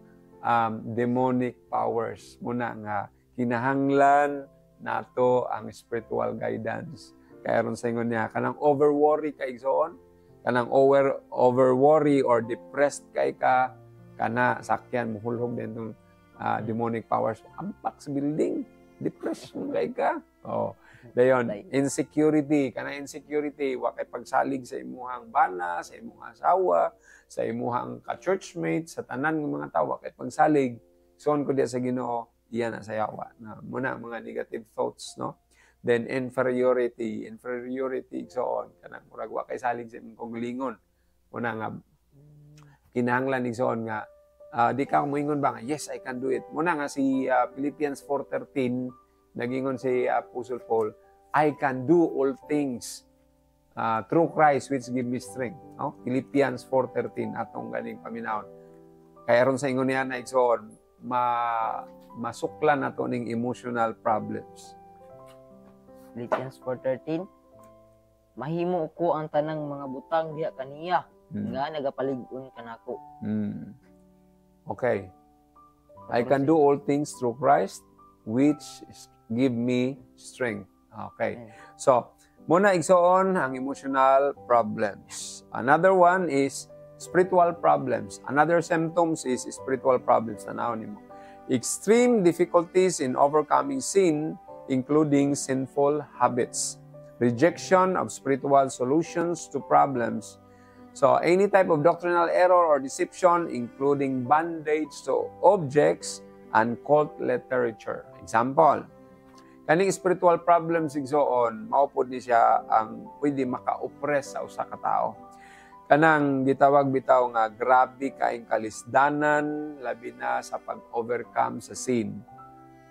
demonic powers. Muna nga, kinahanglan nato ang spiritual guidance. Kaya ron sa ingon niya, kanang over-worry ka Nigson, kanang over-worry or depressed kay ka, kana sakyan, muhulhog din itong demonic powers. Ampak sa building. Depression kay ka. Dayon, insecurity. Kana insecurity, wa kay pagsalig sa imuhang bana, sa imuhang asawa, sa imuhang ka-churchmate, sa tanan ng mga tawa kay pagsalig. Soon ko diya sa Ginoo, iyan na sa yawa. Na muna mga negative thoughts, no? Then inferiority, soon kanang murag wa kay salig sa imong kagalingon. Muna nga kinahanglan Nigson nga di ka moingon ba nga, yes, I can do it. Muna nga si Philippians 4:13, nagingon si Apostle Paul, I can do all things through Christ which give me strength. No? Philippians 4:13, atong ganing paminahon. Kaya ron sa ingon niya na Nigson, masuklan nato ning emotional problems. Philippians 4:13, mahimo ko ang tanang mga butang diha kaniya, nga nagapalig-on kanako. Okay. I can do all things through Christ which give me strength. Okay. So, muna igsoon ang emotional problems. Another one is spiritual problems. Another symptoms is spiritual problems. Tanawon nimo. Extreme difficulties in overcoming sin, including sinful habits. Rejection of spiritual solutions to problems. So, any type of doctrinal error or deception, including bondage to objects and cult literature. Example, kaning spiritual problems igsoon, maupod ni siya ang pwede maka-oppress sa usa ka tao. Kanang gitawag bitaw nga grabe kaayong kalisdanan, labi na sa pag-overcome sa sin.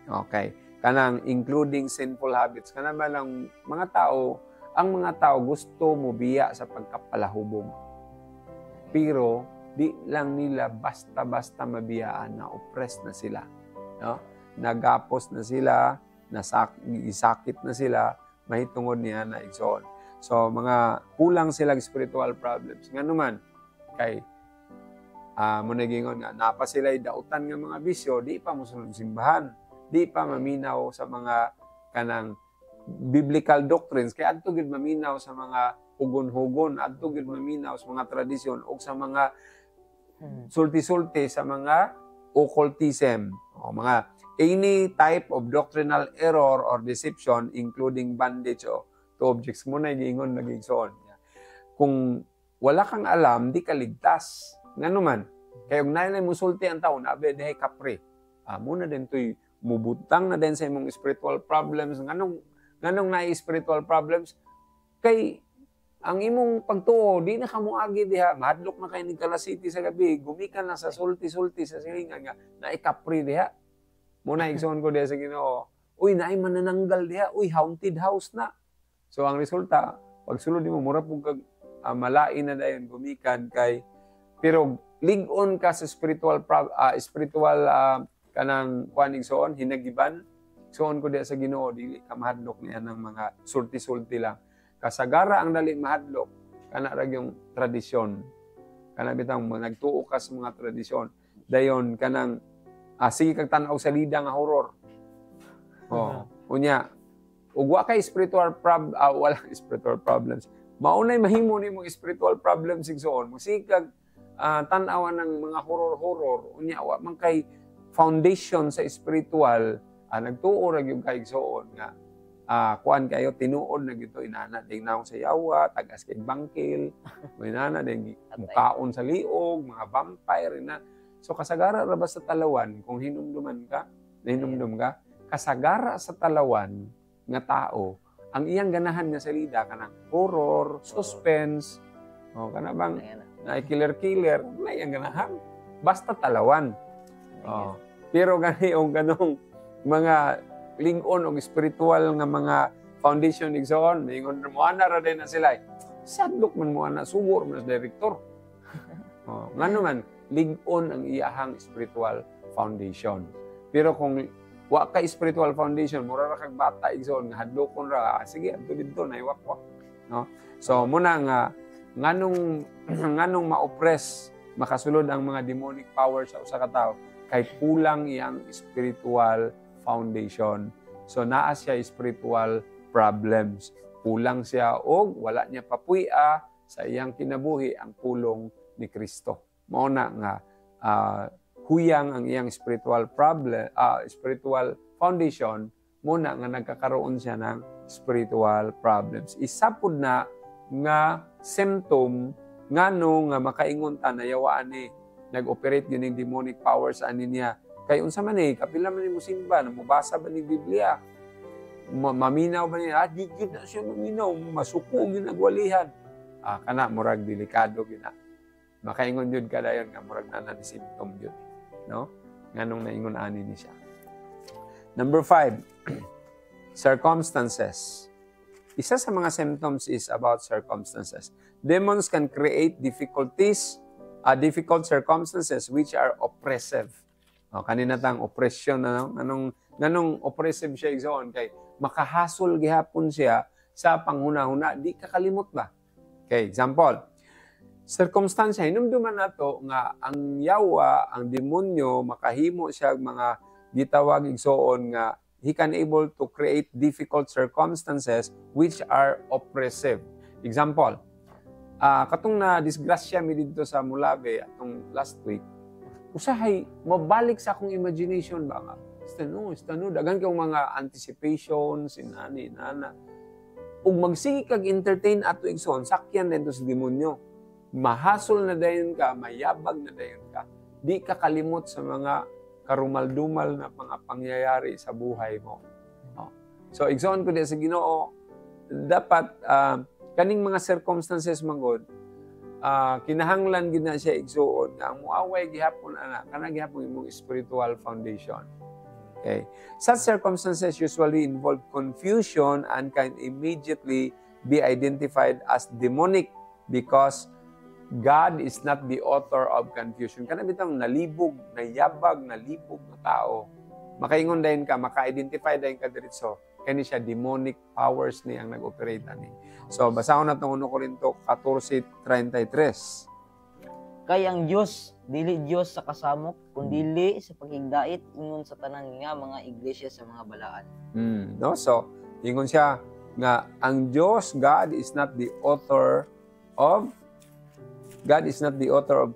Okay. Kanang including sinful habits. Kanang lang mga tao, ang mga tao gusto mo biya sa pagkapalahubong. Pero di lang nila basta-basta mabiyaan na oppressed na sila. No? Nagapos na sila, isakit na sila, mahitungod niya na igsoon. So, mga kulang silang spiritual problems. Nga naman, kay munagingon nga, napa sila'y dautan nga mga bisyo, di pa musunod simbahan, di pa maminaw sa mga kanang biblical doctrines, kaya adto gid maminaw sa mga hugon-hugon, adto gid maminaw sa mga tradisyon o sa mga sulti-sulti sa mga occultism o mga any type of doctrinal error or deception including bondage to objects mo na giingon nagigsoon. Kung wala kang alam, di ka ligtas. Ngano man, kaya kung nailay mo sulti ang tao, nabe dehay kapre. Muna din to'y mubutang na din sa imong spiritual problems. Nganong na-spiritual problems? Kay ang imong pagtuo, di na kamuagi diha, mahadlok na kayo ni Kalasiti sa gabi, gumikan na sa sulti-sulti sa silingan nga, naikapri diha. Muna igsoon ko diha sa Ginoo, uy, naay manananggal diha, uy, haunted house na. So ang resulta, pag sulod mo, mura pong malain na dayon, gumikan kay, pero lig-on ka sa spiritual kanang kuan igsoon, hinagiban. Igsoon ko diya sa Ginoo, dili ka mahadlok niya ng mga sulti-sulti lang. Kasagara ang dali mahadlok, kana ra yung tradisyon. Kana bitang nagtuo ka sa mga tradisyon. Dayon kanang sige kag tan-aw sa lida nga horror. Unya, ug wa kay wala spiritual problems. Maunay mahimo nimo spiritual problems igsoon. Musikag tan-awan ng mga horror-horror. Unya wa man kay foundation sa spiritual, nagtuo ra gyud kay igsoon nga kuan kayo tinuod na gito inana ding naong sa yawa, tagas kay bangkil, inana ding mukaon sa liog, mga vampire na. So kasagara ra ba sa talawan kung hinumduman ka, hinumdum ka, kasagara sa talawan nga tao, ang iyang ganahan nga salida kanang horror, suspense, kana bang na killer, na iyang ganahan. Basta talawan. Pero ganong mga lingon og spiritual nga mga foundation igsoon, mingon mo ana ra din na sila. Sadlok man mo ana subor man sa director. Ngano man lingon ang iyahang spiritual foundation. Pero kung wa ka spiritual foundation, mura ra kag bata igsoon nga hadlokon ra, sige adto didto na iwakwak, no? So muna nga nganong ma-oppress, makasulod ang mga demonic powers sa usa ka tawo kay kulang iyang spiritual foundation. So naa siya spiritual problems. Kulang siya o wala niya papuy-a sa iyang kinabuhi ang pulong ni Kristo. Mao na nga huyang ang iyang spiritual spiritual foundation, muna nga nagkakaroon siya ng spiritual problems. Isa pud na nga symptom ngano nga makaingon ta na yawaan ni nag-operate gining demonic powers ani niya. Kay unsa man kapila man mo simba, mabasa ba ni Biblia? Maminaw ba niya? Di gid na siya maminaw, masuko gyud nagwalihan. Kana murag delikado gyud na. Makaingon jud ka dayon nga murag na ni symptom jud, no? Nganong naingon ani ni siya. Number 5, circumstances. Isa sa mga symptoms is about circumstances. Demons can create difficult circumstances which are oppressive. Kanina tang oppression, nanong oppressive siya igsoon kay makahasol gihapon siya sa panghuna-huna, di kakalimot ba? Okay, example. Circumstansya, hinumduman nato nga ang yawa, ang demonyo, makahimo siya mga gitawag igsoon nga he can able to create difficult circumstances which are oppressive. Example, katong na disgrasya mi dito sa Mulabe atong last week, usahay mabalik sa akong imagination ba nga. Stano, dagan kang mga anticipations, inani, nana. Ug magsige kag entertain ato igsoon, sakyan dito sa demonyo. Mahasol na dayon ka, mayabag na dayon ka. Di ka kalimot sa mga karumal-dumal na mga pangyayari sa buhay mo. So igsoon ko di sa Ginoo, dapat kaning mga circumstances mangod, kinahanglan gid na siya igsuon nga ang muaway gihapon ana kana gihapon imong spiritual foundation. Okay. Such circumstances usually involve confusion and can immediately be identified as demonic because God is not the author of confusion. Kana bitang nalibog, nayabag, nalibog na tao. Makaingon dayon ka, maka-identify dayon ka diretso. Kani siya demonic powers ni ang nag-operate ani. So basahon nato 1 Corinto 14:33. Kay ang Dios dili Dios sa kasamok kundi sa pagigdait ingon sa tanan nga mga iglesia sa mga balaan. No, so ingon siya nga ang Dios, God is not the author of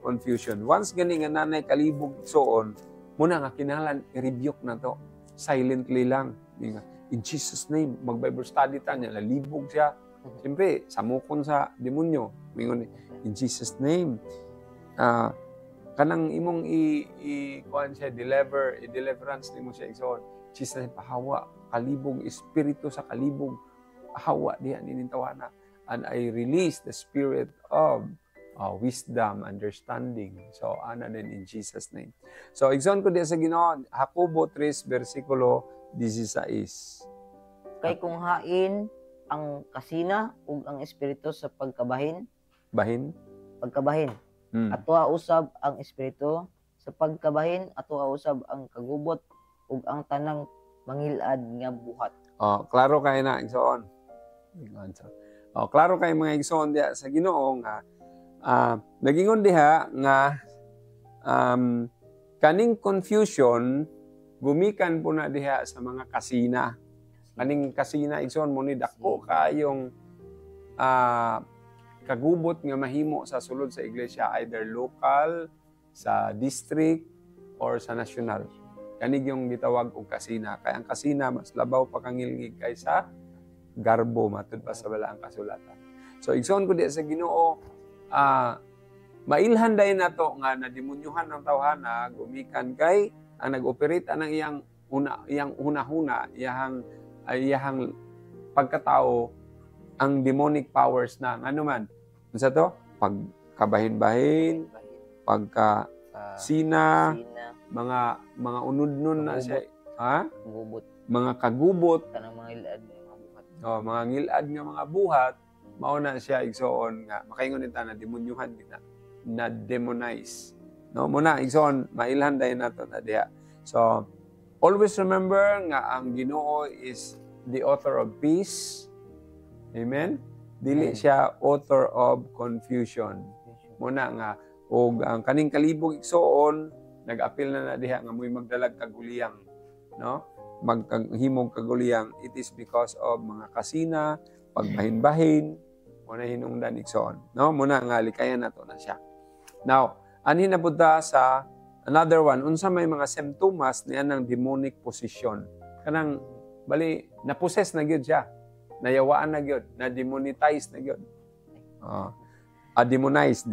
confusion. Once gani nga nanay kalibog soon, muna nga kinahanglan i-rebuke na to. Silently lang. In Jesus name, mag-Bible study ta niya, lalibog siya. Siyempre, samukon sa demonyo. Mingon, in Jesus name. Kanang imong kuan siya, deliverance nimo siya igsoon. Jesus name, pahawa, kalibog, espiritu sa kalibog, hawa diyan inintawana. And I release the spirit of wisdom, understanding. So, ana din in Jesus name. So, igsoon ko diya sa Ginoo, Jacobo 3, versikulo 16. Kay kung hain ang kasina ug ang espiritu sa pagkabahin. Pagkabahin. Atoa usab ang espiritu sa pagkabahin, atoa usab ang kagubot ug ang tanang mangilad nga buhat. Oh, klaro kay na igsoon. Oh, klaro kay mga igsoon diha sa Ginoo nga nagingon diha nga kaning confusion gumikan po na diha sa mga kasina. Kaning kasina igsoon mo ni dako kayong kagubot nga mahimo sa sulod sa iglesia, either local, sa district, or sa national. Kanig yung gitawag og kasina. Kaya ang kasina mas labaw pa kangilngig kaysa garbo matud pa sa balaang kasulatan. So igsoon ko di sa Ginoo, mailhan dayon nato nga nademonyuhan ng tawhana gumikan kay ang nag-operate anang iyang una-huna, iyang pagkatao ang demonic powers na ano man. Unsa to? Pagkabahin-bahin, pagka-sina, mga unudnon na siya. Ha? Gubot. Mga kagubot. Kanang mga ilad nga mga buhat. Oh, mga ngilad nga mga buhat, mao na siya igsoon nga makaingon nita na demonyuhan na demonize. No, muna igsoon mailhan dayon nato na diha. So, always remember nga ang Ginoo is the author of peace. Amen. Dili siya author of confusion. Muna nga og ang kaning kalibog igsoon nag-apil na diha nga moy magdalag kaguliyang, no? Maghimog kaguliyang, it is because of mga kasina, pagbahin-bahin, muna hinungdan igsoon, no? Muna nga likayan nato na siya. Now, anhin na punta sa another one, unsa may mga symptoms niya ng demonic possession. Kanang bali na-possess na gyud siya. Nayawaan na gyud, na-demonetize na gyud. Demonize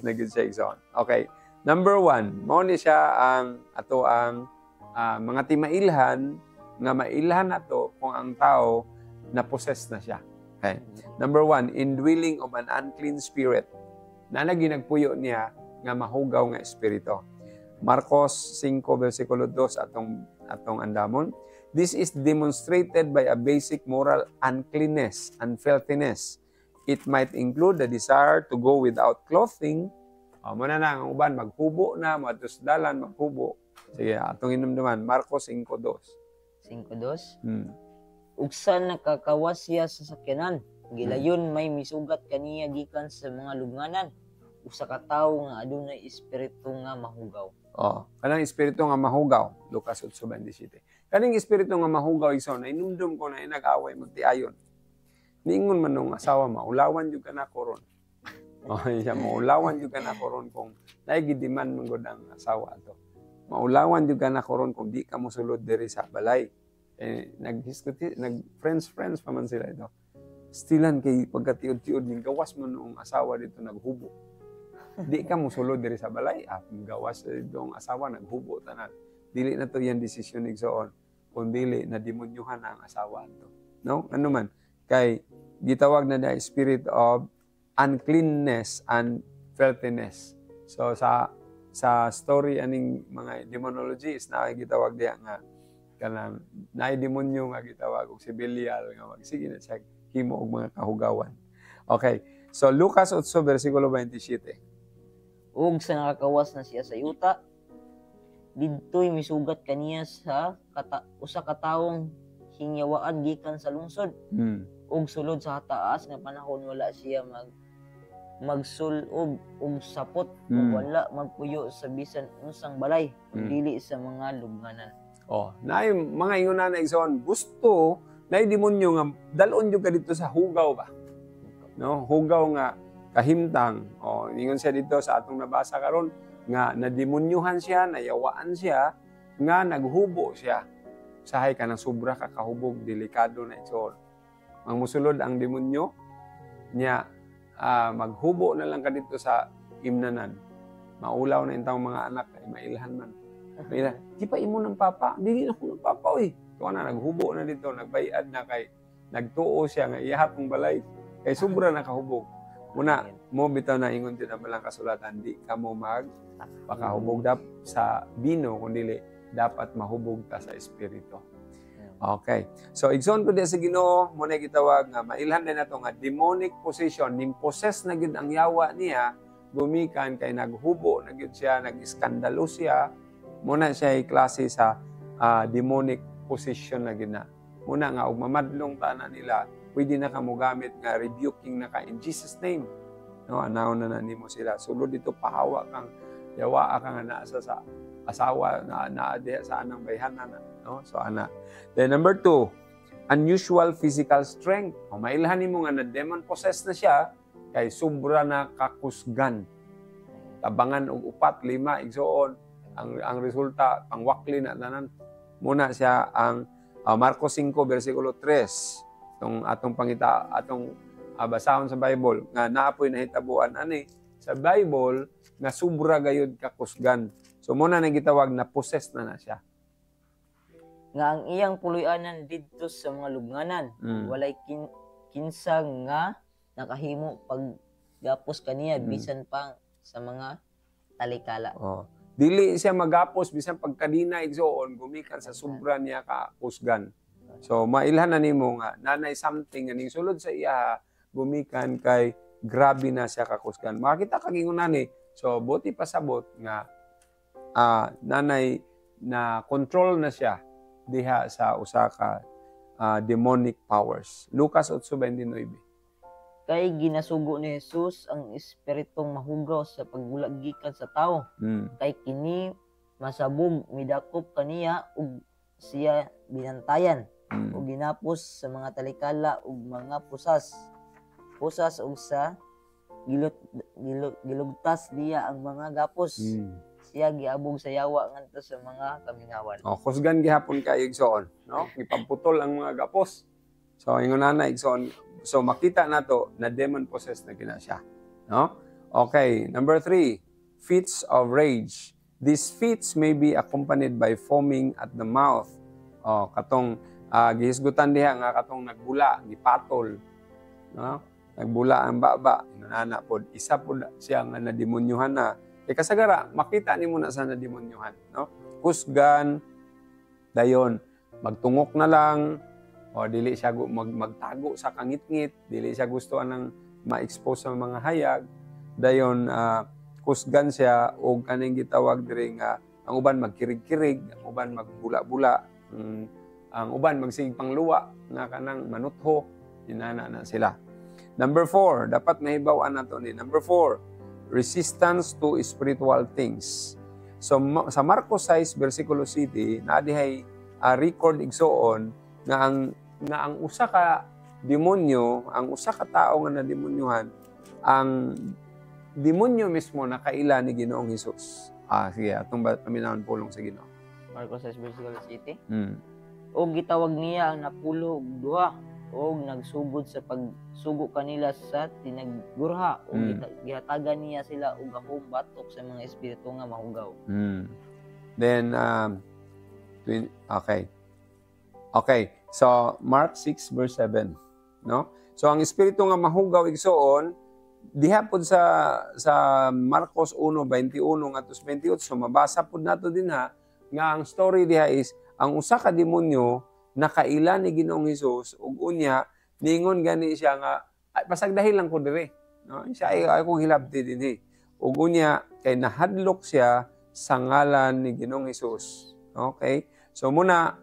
na gyud siya igsoon. Okay. Number 1, mao ni siya ang ato ang mga timailhan nga mailhan nato kung ang tao na-possess na siya. Okay. Number 1, indwelling of an unclean spirit. Na ginagpuyo niya nga mahugaw nga espiritu. Marcos 5 versikulo 2 atong andamon. This is demonstrated by a basic moral uncleanness and filthiness. It might include the desire to go without clothing. Muna na ang uban maghubo na, matusdalan maghubo. Sige, atong hinumduman Marcos 5:2. 5:2. Ugsa nakakawas siya sa sakyanan. Gilayon may misugat kaniya gikan sa mga lubnganan. Usa ka tawo nga adunay espiritu nga mahugaw. Kanang espiritu nga mahugaw, Lucas 8:27. Kaning espiritu nga mahugaw igsoon ay inumdum ko na nag-away magtiayon. Niingon man nung asawa maulawan jud kana koron. Siya maulawan jud kana koron kung naigidiman man gud ang asawa ato. Maulawan jud kana koron kung di ka mosulod diri sa balay. Nag-friends pa man sila ito. Stilan kay pagkatiod-tiod ning gawas man noong asawa dito naghubo. Di ka mosulod diri sa balay, gawas dong asawa naghubo tanan. Dili na to yan desisyon igsoon. Kung dili na demonyuhan ang asawa ato. No? Ano man kay gitawag na the spirit of uncleanness and filthiness. So sa story aning mga demonologists na gitawag diha nga kanang naay demonyo nga gitawag og si Belial nga magsige na siya himo og mga kahugawan. Okay. So Lucas 8 versikulo 27. Ug sa nakakawas na siya sa yuta, didtoy misugat kaniya sa usa ka tawong hingyawaan gikan sa lungsod. Ug sulod sa taas nga panahon wala siya magsulob og sapot ug wala magpuyo sa bisan unsang balay dili sa mga lubnganan. Naay mga ingon na igsoon gusto naay demonyo nga dalon jud ka dito sa hugaw ba. No, hugaw nga kahimtang. Ingon siya dito sa atong nabasa karon nga nademonyuhan siya, nayawaan siya, nga naghubo siya. Usahay ka ng sobra ka kahubog, delikado na igsoon. Ang musulod ang demonyo niya maghubo na lang ka dito sa imnanan. Maulaw na intang mga anak ay mailhan man. Di pa imo ng papa, dili na ko ng papa oy. Kuha na naghubo na dito, nagbayad na kay nagtuo siya nga iyahat ng balay. Kay sobra na kahubog. Muna, mo bitaw na ingon din ang balang kasulatan, di ka mo pakahubog sa bino, kundi dapat mahubog ta sa espiritu. Okay. So, igsoon ko din sa Ginoo, muna gitawag nga, mailhan din na ito nga, demonic possession, nimpossess na gid ang yawa niya, gumikan kay naghubo na gid siya, nag-iskandalo siya, muna siya klase sa demonic possession na gina. Muna nga, og mamadlong tanan nila, pwede na ka mo gamit nga rebuking na ka in Jesus name. No, anaw na nimo sila. Sulod dito pahawa kang yawa ka nga naasa sa asawa na sa anang bayhanan, no? So ana. Then number 2, unusual physical strength. O mailhan nimo nga na demon possessed na siya kay sobra na kakusgan. Tabangan og 4, 5 igsoon. Ang resulta pangwakli na tanan. Muna siya ang Marcos 5 versikulo 3. Atong pangita atong basahon sa Bible nga naapoy nahitabuan ani sa Bible nga sobra gayud kakusgan. So muna nang gitawag na possessed na siya. Nga ang iyang puloy-anan didto sa mga lubnganan, walay kinsa nga nakahimo paggapos kaniya bisan pa sa mga talikala. Dili siya magapos bisan pagkadina igsoon gumikan sa sobra niya ka kusgan. So mailhan na nimo nga nanay something aning sulod sa iya gumikan kay grabe na siya kakusgan. Makita kagingon nani. So buti pasabot nga nanay na control na siya diha sa usa ka demonic powers. Lucas 8:29. Kay ginasugo ni Jesus ang espiritong mahugaw sa pagbulag gikan sa tawo. Kay kini masabog midakop kaniya ug siya binantayan ug ginapos sa mga talikala ug mga pusas ug sa gilugtas diya ang mga gapos. Siya giabog sa yawa ngadto sa mga kamingawan. Kusgan gihapon kay igsoon, no? Gipaputol ang mga gapos. So ingon na igsoon. So makita nato na demon possessed na gina siya, no? Okay, number 3, fits of rage. These fits may be accompanied by foaming at the mouth. Katong gihisgutan diha nga katong nagbula, gipatol, no? Nagbula ang baba, inana pod. Isa pod siya nga nademonyuhan na. Kasagara, makita nimo na sa nademonyuhan, no? Kusgan, dayon, magtungok na lang, o dili siya magtago sa kangit-ngit, dili siya gusto anang ma-expose sa mga hayag, dayon kusgan siya o kaning gitawag diri nga ang uban magkirig-kirig, ang uban magbula-bula, ang uban magsig pangluwa nga kanang manutho, inana na sila. Number 4, dapat mahibaw-an nato ni. Number 4, resistance to spiritual things. So sa Marcos 6 versikulo 7 naadihay record igsoon nga ang usa ka demonyo, ang usa ka tawo nga nademonyuhan, ang demonyo mismo nakaila ni Ginoong Hesus. Sige, atong paminawon pulong sa Ginoo. Marcos 6 versikulo 7. O gitawag niya ang napulo og duha o nagsugod sa pagsugo kanila sa tinagurha o gihatagan niya sila og gahom batok sa mga espiritu nga mahugaw. Then Okay. So Mark 6 verse 7, no? So ang espiritu nga mahugaw igsoon diha pod sa Marcos 1:21 ngadto 28, so mabasa pod nato dinha nga ang story diha is ang usa ka demonyo nakaila ni Ginoong Hesus ug unya ningon gani siya nga pasag dahil lang ko dire, no? Siya ay akong hilabti dinhi. Ug unya kay nahadlok siya sa ngalan ni Ginoong Hesus. Okay? So muna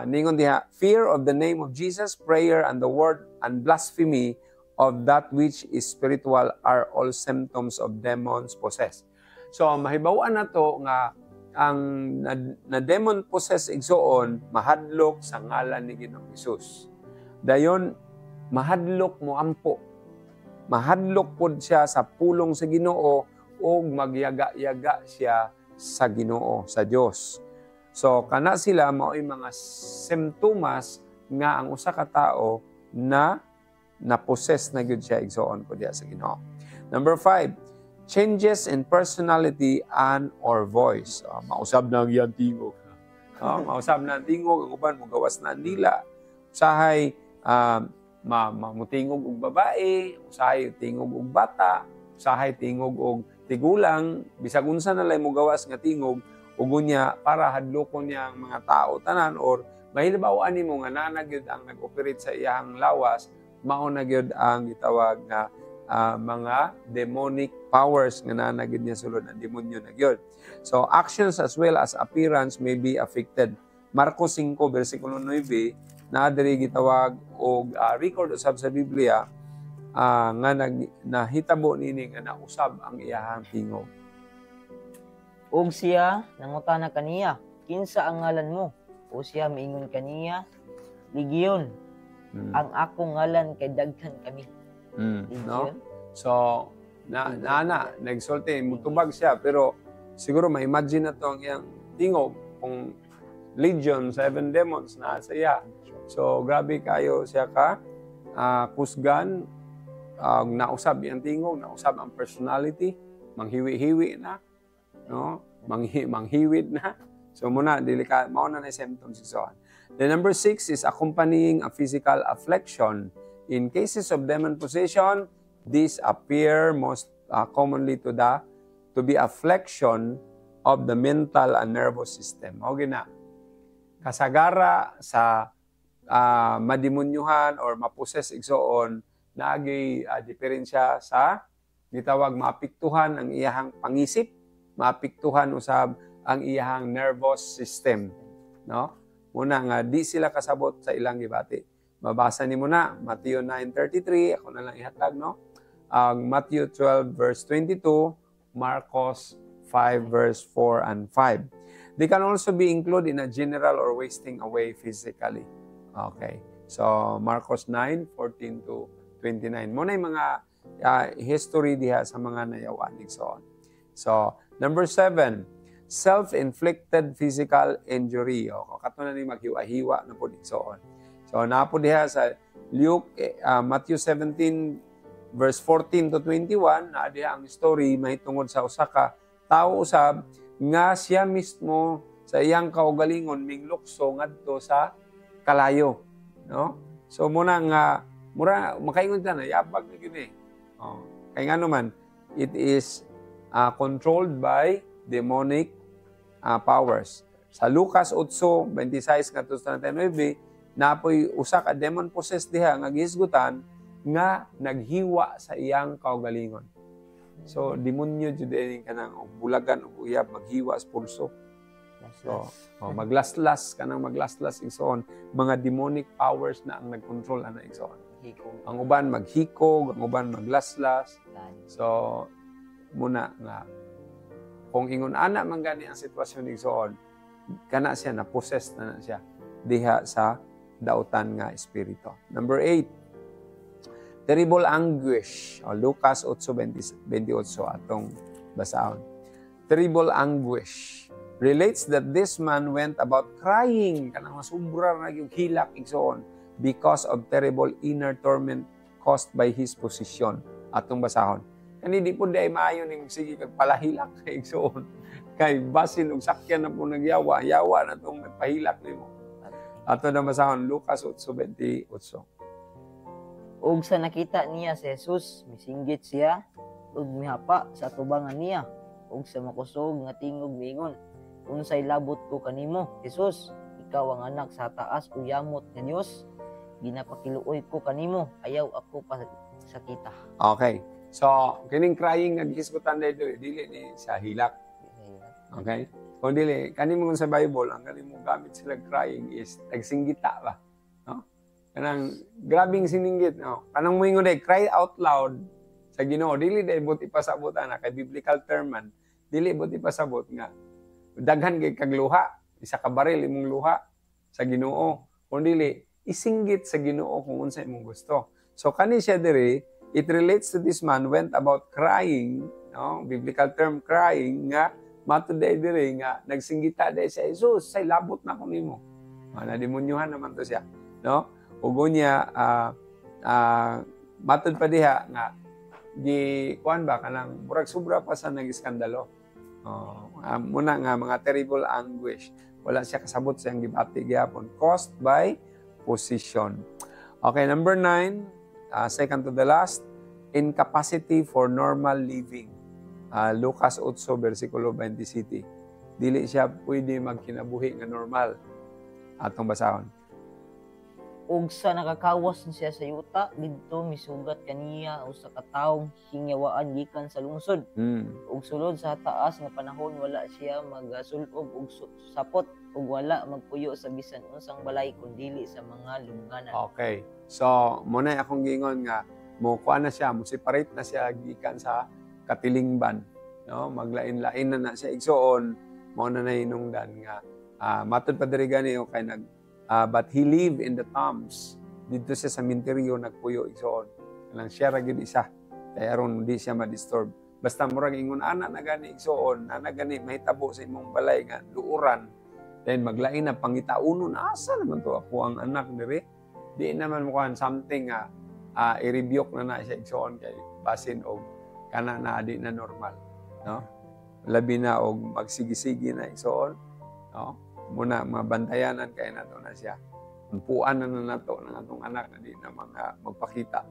ningon diha, fear of the name of Jesus, prayer and the word and blasphemy of that which is spiritual are all symptoms of demons possessed. So mahibaw-an nato nga ang na demon possessed igsoon mahadlok sa ngalan ni Ginoong Hesus. Dayon mahadlok mo ampo. Mahadlok pod siya sa pulong sa Ginoo ug magyaga-yaga siya sa Ginoo, sa Dios. So kana sila mao'y mga simptomas nga ang usa ka tawo na na-possess na gyud siya igsoon ko diya sa Ginoo. Number 5, changes in personality and or voice. Mausab na ang iyang tingog. Mausab na ang tingog, ang uban mugawas na ang dila. Usahay mamutingog og babae, usahay tingog og bata, usahay tingog og tigulang, bisag unsa na lay mugawas nga tingog ug unya para hadlokon niya ang mga tao tanan or mahibaw-an nimo nga naa gyud ang nag-operate sa iyang lawas, mao na gyud ang gitawag nga mga demonic powers nga nanagid niya sulod ang demonyo na gyud. So actions as well as appearance may be affected. Marcos 5 versikulo 9 na diri gitawag og record usab sa Biblia nga nahitabo nini nga nausab ang iyahang tingog. Ug siya nangutana kaniya, kinsa ang ngalan mo? O siya miingon kaniya, Legion. Ang akong ngalan kay daghan kami. No? So nagsulti mutubag siya pero siguro ma-imagine na to ang iyang tingog kung Legion, 7 demons na sa iya. So grabe kayo siya ka kusgan, nausab iyang tingog, nausab ang personality, manghiwi-hiwi na, no? Manghiwid na. So muna delikado mao na symptoms so. The number 6 is accompanying a physical affliction. In cases of demon possession, these appear most commonly to be affliction of the mental and nervous system. O gina, kasagara sa madimonyuhan or maposes igsoon naagi diferensya sa gitawag maapektuhan ang iyahang pangisip, maapektuhan usab ang iyahang nervous system, no? Muna nga di sila kasabot sa ilang gibati. Mabasa ni mo na Matthew 9:33, ako na lang ihatag, no? Matthew 12 verse 22, Marcos 5 verse 4 and 5. They can also be included in a general or wasting away physically. Okay. So Marcos 9:14 to 29. Muna yung mga history diha sa mga nayawanig so. So number 7, self-inflicted physical injury. O kato na ni maghiwa-hiwa na po so. So napo diha sa Luke Matthew 17 verse 14 to 21 na diha ang story mahitungod sa usa ka tawo usab nga siya mismo sa iyang kaugalingon minglukso ngadto sa kalayo, no? So muna makaingon ta na yabag na gyud eh. Oh, kay ngano man it is controlled by demonic powers. Sa Lucas 8:26 ngadto sa 39 napoy usa ka demon possessed diha nga gihisgutan nga naghiwa sa iyang kaugalingon. So demonyo jud ini kanang bulagan ug uyab maghiwa sa pulso. So maglaslas kanang maglaslas igsoon mga demonic powers na ang nagkontrol ana igsoon. Ang uban maghikog, ang uban maglaslas. So muna nga kung ingon ana man gani ang sitwasyon igsoon kana siya na possessed na siya diha sa dautan nga espiritu. Number 8, terrible anguish. O Lucas 8:28 atong basahon. Terrible anguish relates that this man went about crying kanang masubra na yung hilak igsoon because of terrible inner torment caused by his position. Atong basahon. Kani di po di ay maayo ning sige kag palahilak kay igsoon. Kay basin og sakyan na po nagyawa, yawa na tong nagpahilak nimo. Ato na basahon Lucas 8:28. Ug sa nakita niya si Jesus, misinggit siya ug mihapa sa tubangan niya. Ug sa makusog nga tingog miingon, unsay labot ko kanimo, Jesus? Ikaw ang anak sa taas o yamot nga Dios. Ginapakiluoy ko kanimo, ayaw ako pa sakita. Okay. So, kining crying nga gihisgutan dito, dili ni sa hilak. Okay? Kung dili, kanimo sa Bible, ang kanimo gamit sila crying is nagsinggita ba? No? Kanang grabing sininggit, no? Kanang moingon day, cry out loud sa Ginoo. Dili day buti pasabot ana kay biblical term man. Dili buti pasabot nga daghan kay kag luha, isa ka baril imong luha sa Ginoo. Kung dili isinggit sa Ginoo kung unsa imong gusto. So kani siya diri, it relates to this man went about crying, no? Biblical term crying nga matuday diri nga nagsinggita day sa Jesus, say labot na ko nimo. Na demonyuhan naman to siya, no? Ug unya matud pa diha nga gi kuan ba kanang murag sobra pa sa nag-iskandalo. Muna nga mga terrible anguish. Wala siya kasabot sa iyang gibati gyapon caused by position. Okay, number 9, second to the last, incapacity for normal living. Lucas 8 versikulo 27. Dili siya pwede magkinabuhi nga normal. Atong basahon. ug sa nakakawas na siya sa yuta didto misugat kaniya usa ka tawong hingyawaan gikan sa lungsod. Ug sulod sa taas nga panahon wala siya magasulob og sapot ug wala magpuyo sa bisan unsang balay kundi sa mga lubnganan. Okay. So, muna akong gingon nga mo kuha na siya, mo separate na siya gikan sa katilingban, no? Maglain-lain na siya igsoon, mo na hinungdan nga matud pa diri gani o kay but he live in the tombs. Dito siya sa minteryo nagpuyo igsoon. Lang siya ra gid isa. Kaya aron di siya ma-disturb. Basta murag ingon ana na gani igsoon, ana gani mahitabo sa imong balay nga luuran. Then maglain na pangitaunon asa naman to ako ang anak diri. Di naman mo kuhan something nga i-rebuke na siya igsoon kay basin og kana na di na normal, no? Labi na og magsigi-sigi na igsoon, no? Muna mabantayanan kay nato na siya. Umpuan na nato ng atong anak na di na mga magpakita.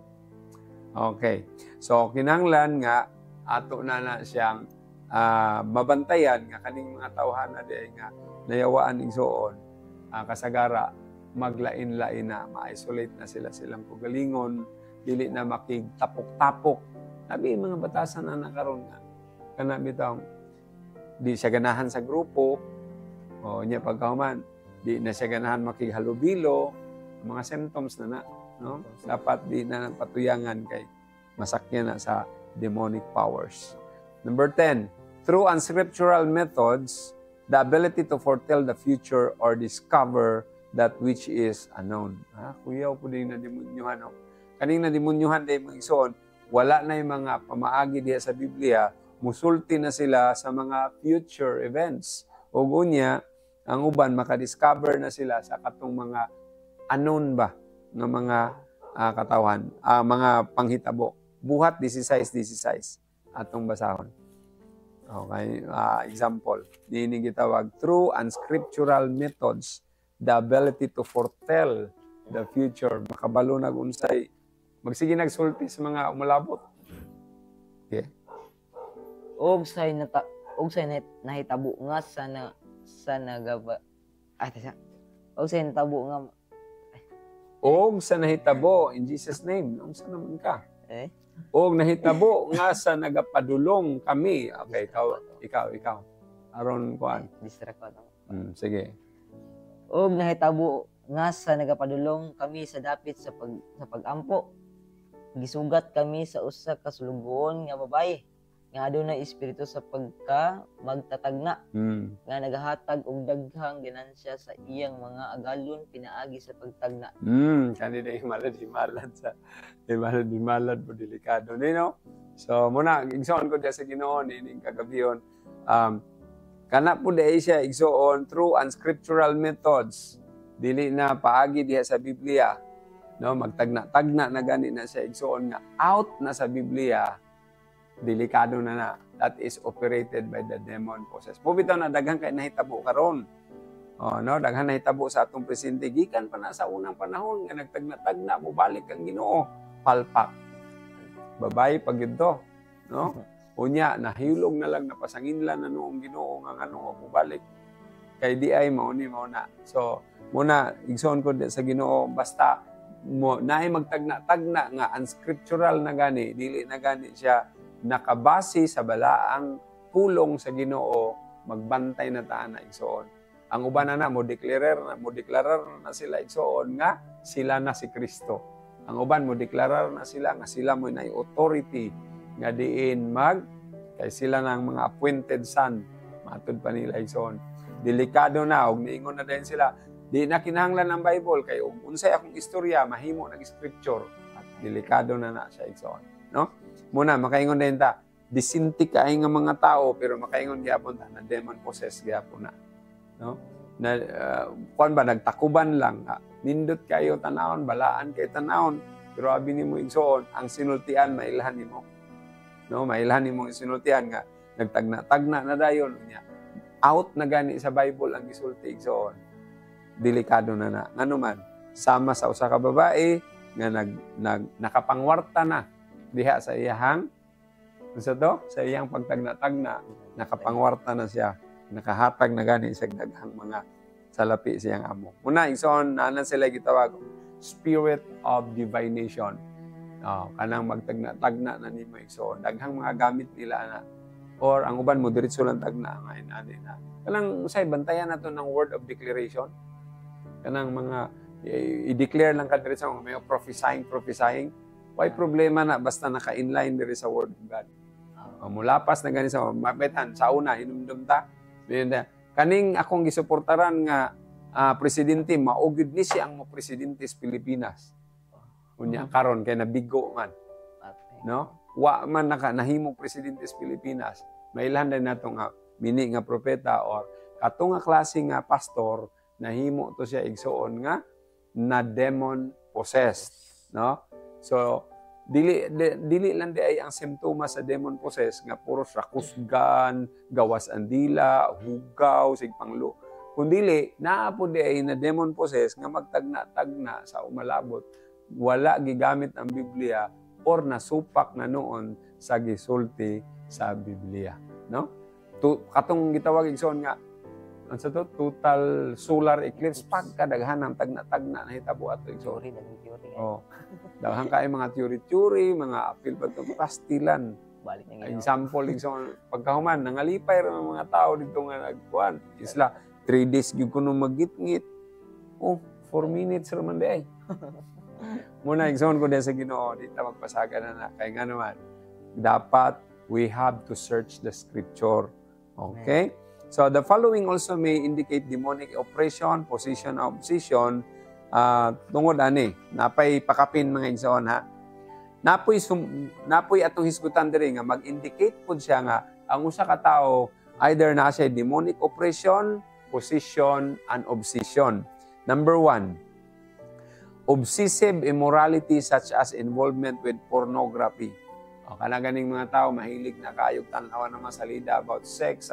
Okay. So kinahanglan nga ato na siyang mabantayan nga kaning mga tawhana di nga nayawaan igsoon kasagara maglain-lain na, ma-isolate na silang kugalingon, dili na makigtapok-tapok. Sabi mga batasan na nakaroon nga. Kana bitaw di siya ganahan sa grupo, o niya pagkahuman, di na siya ganahan makighalubilo, mga symptoms na no? Dapat di na patuyangan kay masakyan na sa demonic powers. Number 10, through unscriptural methods, the ability to foretell the future or discover that which is unknown. Kuyaw po din na demonyohan. No? Kaning na demonyohan din mga igsoon, wala na yung mga pamaagi diya sa Biblia, musulti na sila sa mga future events. O gunya, ang uban, makadiscover na sila sa katong mga unknown ba ng mga katawan, mga panghitabo. Buhat 16:16 atong basahon. Okay, example, dining gitawag, through unscriptural methods, the ability to foretell the future. Makabalo nag-unsay, magsige nagsulti sa mga umulabot. Okay. Og say nahitabo nga Og sa nahitabo in Jesus name, unsa naman ka? Og nahitabo nga sa nagapadulong kami. Okay, ikaw. Aron kuan. Distract ko. Sige. Og nahitabo nga sa nagapadulong kami sa dapit sa pag-ampo. Gisugat kami sa usa ka sulugoon nga babae nga adunay espiritu sa pagka magtatagna nga nagahatag og daghang ginansya sa iyang mga agalon pinaagi sa pagtagna. Kanina himalad sa himalad po delikado no. So muna igsoon ko diya sa Ginoo ining kagabion, kana po dai siya igsoon through unscriptural methods, dili na paagi diha sa Biblia, no, magtagna-tagna na gani na siya igsoon nga out na sa Biblia. Delikado na. That is operated by the demon process. Pubitaw na daghang kay nahitabo karon. No, daghang nahitabo sa atong presente gikan pa na sa unang panahon nga nagtagna-tagna mo balik ang Ginoo. Palpak. Babae pag ito, no? Unya nahilog na lang napasanginlan na noong Ginoo nga ngano mo balik. Kay di ay mao na. So, muna igsoon ko sa Ginoo basta mo naay magtagna-tagna nga unscriptural na gani, dili na gani siya nakabase sa balaang pulong sa Ginoo, magbantay na taan na igsoon. Ang uban na mo deklarar na sila igsoon nga sila na si Kristo. Ang uban mo deklarar na sila nga sila mo na authority nga diin kay sila ng mga appointed son. Matud pa nila igsoon. Delikado na og niingon na din sila, di na kinahanglan ang Bible kay unsay akong istorya mahimo nag scripture. At delikado na siya igsoon, no? Muna, makaingon din ta, disinti kaay nga mga tao, pero makaingon gyapon ta na demon possessed gyapon na. No? Na, kuan ba, nagtakuban lang. Nindot kayo tanawon, balaan kayo tanawon, pero abi nimo igsoon, ang sinultian, mailhan nimo. No? Mailhan nimo ang sinultian nga, nagtagna-tagna na dayon. Out na gani sa Bible ang gisulti igsoon. Delikado na. Ngano man, sama sa usa ka babae, nga nakapangwarta na, diha sa iyang sa iyang pagtagna-tagna, nakapangwarta na siya, nakahatag na gani sa daghang mga salapi siyang amo. Una igsoon ana sila gitawag spirit of divination. Kanang magtagna-tagna na nimo igsoon. Daghang mga gamit nila na. Or ang uban mo diretso lang tagna nga inani na. Kanang usay bantayan nato ng word of declaration. Kanang mga i-declare lang ka diretso may prophesying. Why problema na basta naka-inline diri sa word of God. Mulapas na gani sa mabetan sa una hinumdum ta. Kaning akong gisuportaran nga presidente maugid ni siya ang mo presidente sa Pilipinas. Unya karon kay nabigo man. No? Wa man nahimong presidente sa Pilipinas. Mailhan din nato nga mini nga propeta or kato nga klase nga pastor nahimo to siya igsuon nga na demon possessed, no? So dili lang di ay ang simptoma sa demon possessed nga puros rakusgan, gawas ang dila, hugaw, sig panglo. Kundili naa po di ay na demon possessed nga magtagna-tagna sa umalabot. Wala gigamit ang Biblia or nasupak na noon sa gisulti sa Biblia, no? Katong gitawag igsoon nga sa to total solar eclipse pagkadaghan ang tagna-tagna na hitabo ato igsoon. Daghang kay mga theory, mga apil pa to pastilan. Balik na example igsoon pagkahuman nangalipay ra mga tao dito nga nagkuan. Isla 3 days gyud kuno magitngit. 4 minutes ra man di ay. Muna igsoon ko din sa Ginoo dito magpasaga na kay nga naman dapat we have to search the scripture. Okay? So the following also may indicate demonic oppression, position of obsession, tungod ani napay pakapin mga igsoon ha. Napoy atong hisgutan diri nga mag-indicate pud siya nga ang usa ka tawo either na siya demonic oppression, position, and obsession. Number 1, obsessive immorality such as involvement with pornography. Kana ganing mga tao mahilig na kayog tan-awan ng mga salida about sex.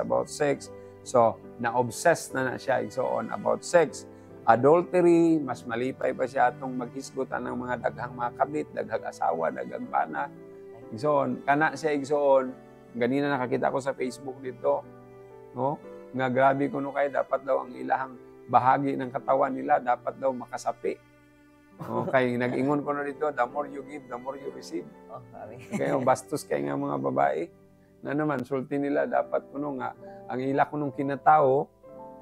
So, na-obsessed na siya igsoon about sex. Adultery, mas malipay pa siya atong maghisgutan ng mga daghang mga kabit, daghang asawa, daghang bana. Igsoon, kana siya igsoon. Ganina nakakita ko sa Facebook dito, no? Nga grabe kuno kay dapat daw ang ilahang bahagi ng katawan nila dapat daw makasapi. Okay, nag-ingon ko na dito, the more you give, the more you receive. Kaya bastos kay nga mga babae. Na naman, sulti nila, dapat kuno nga, ang ila ko nung kinatao,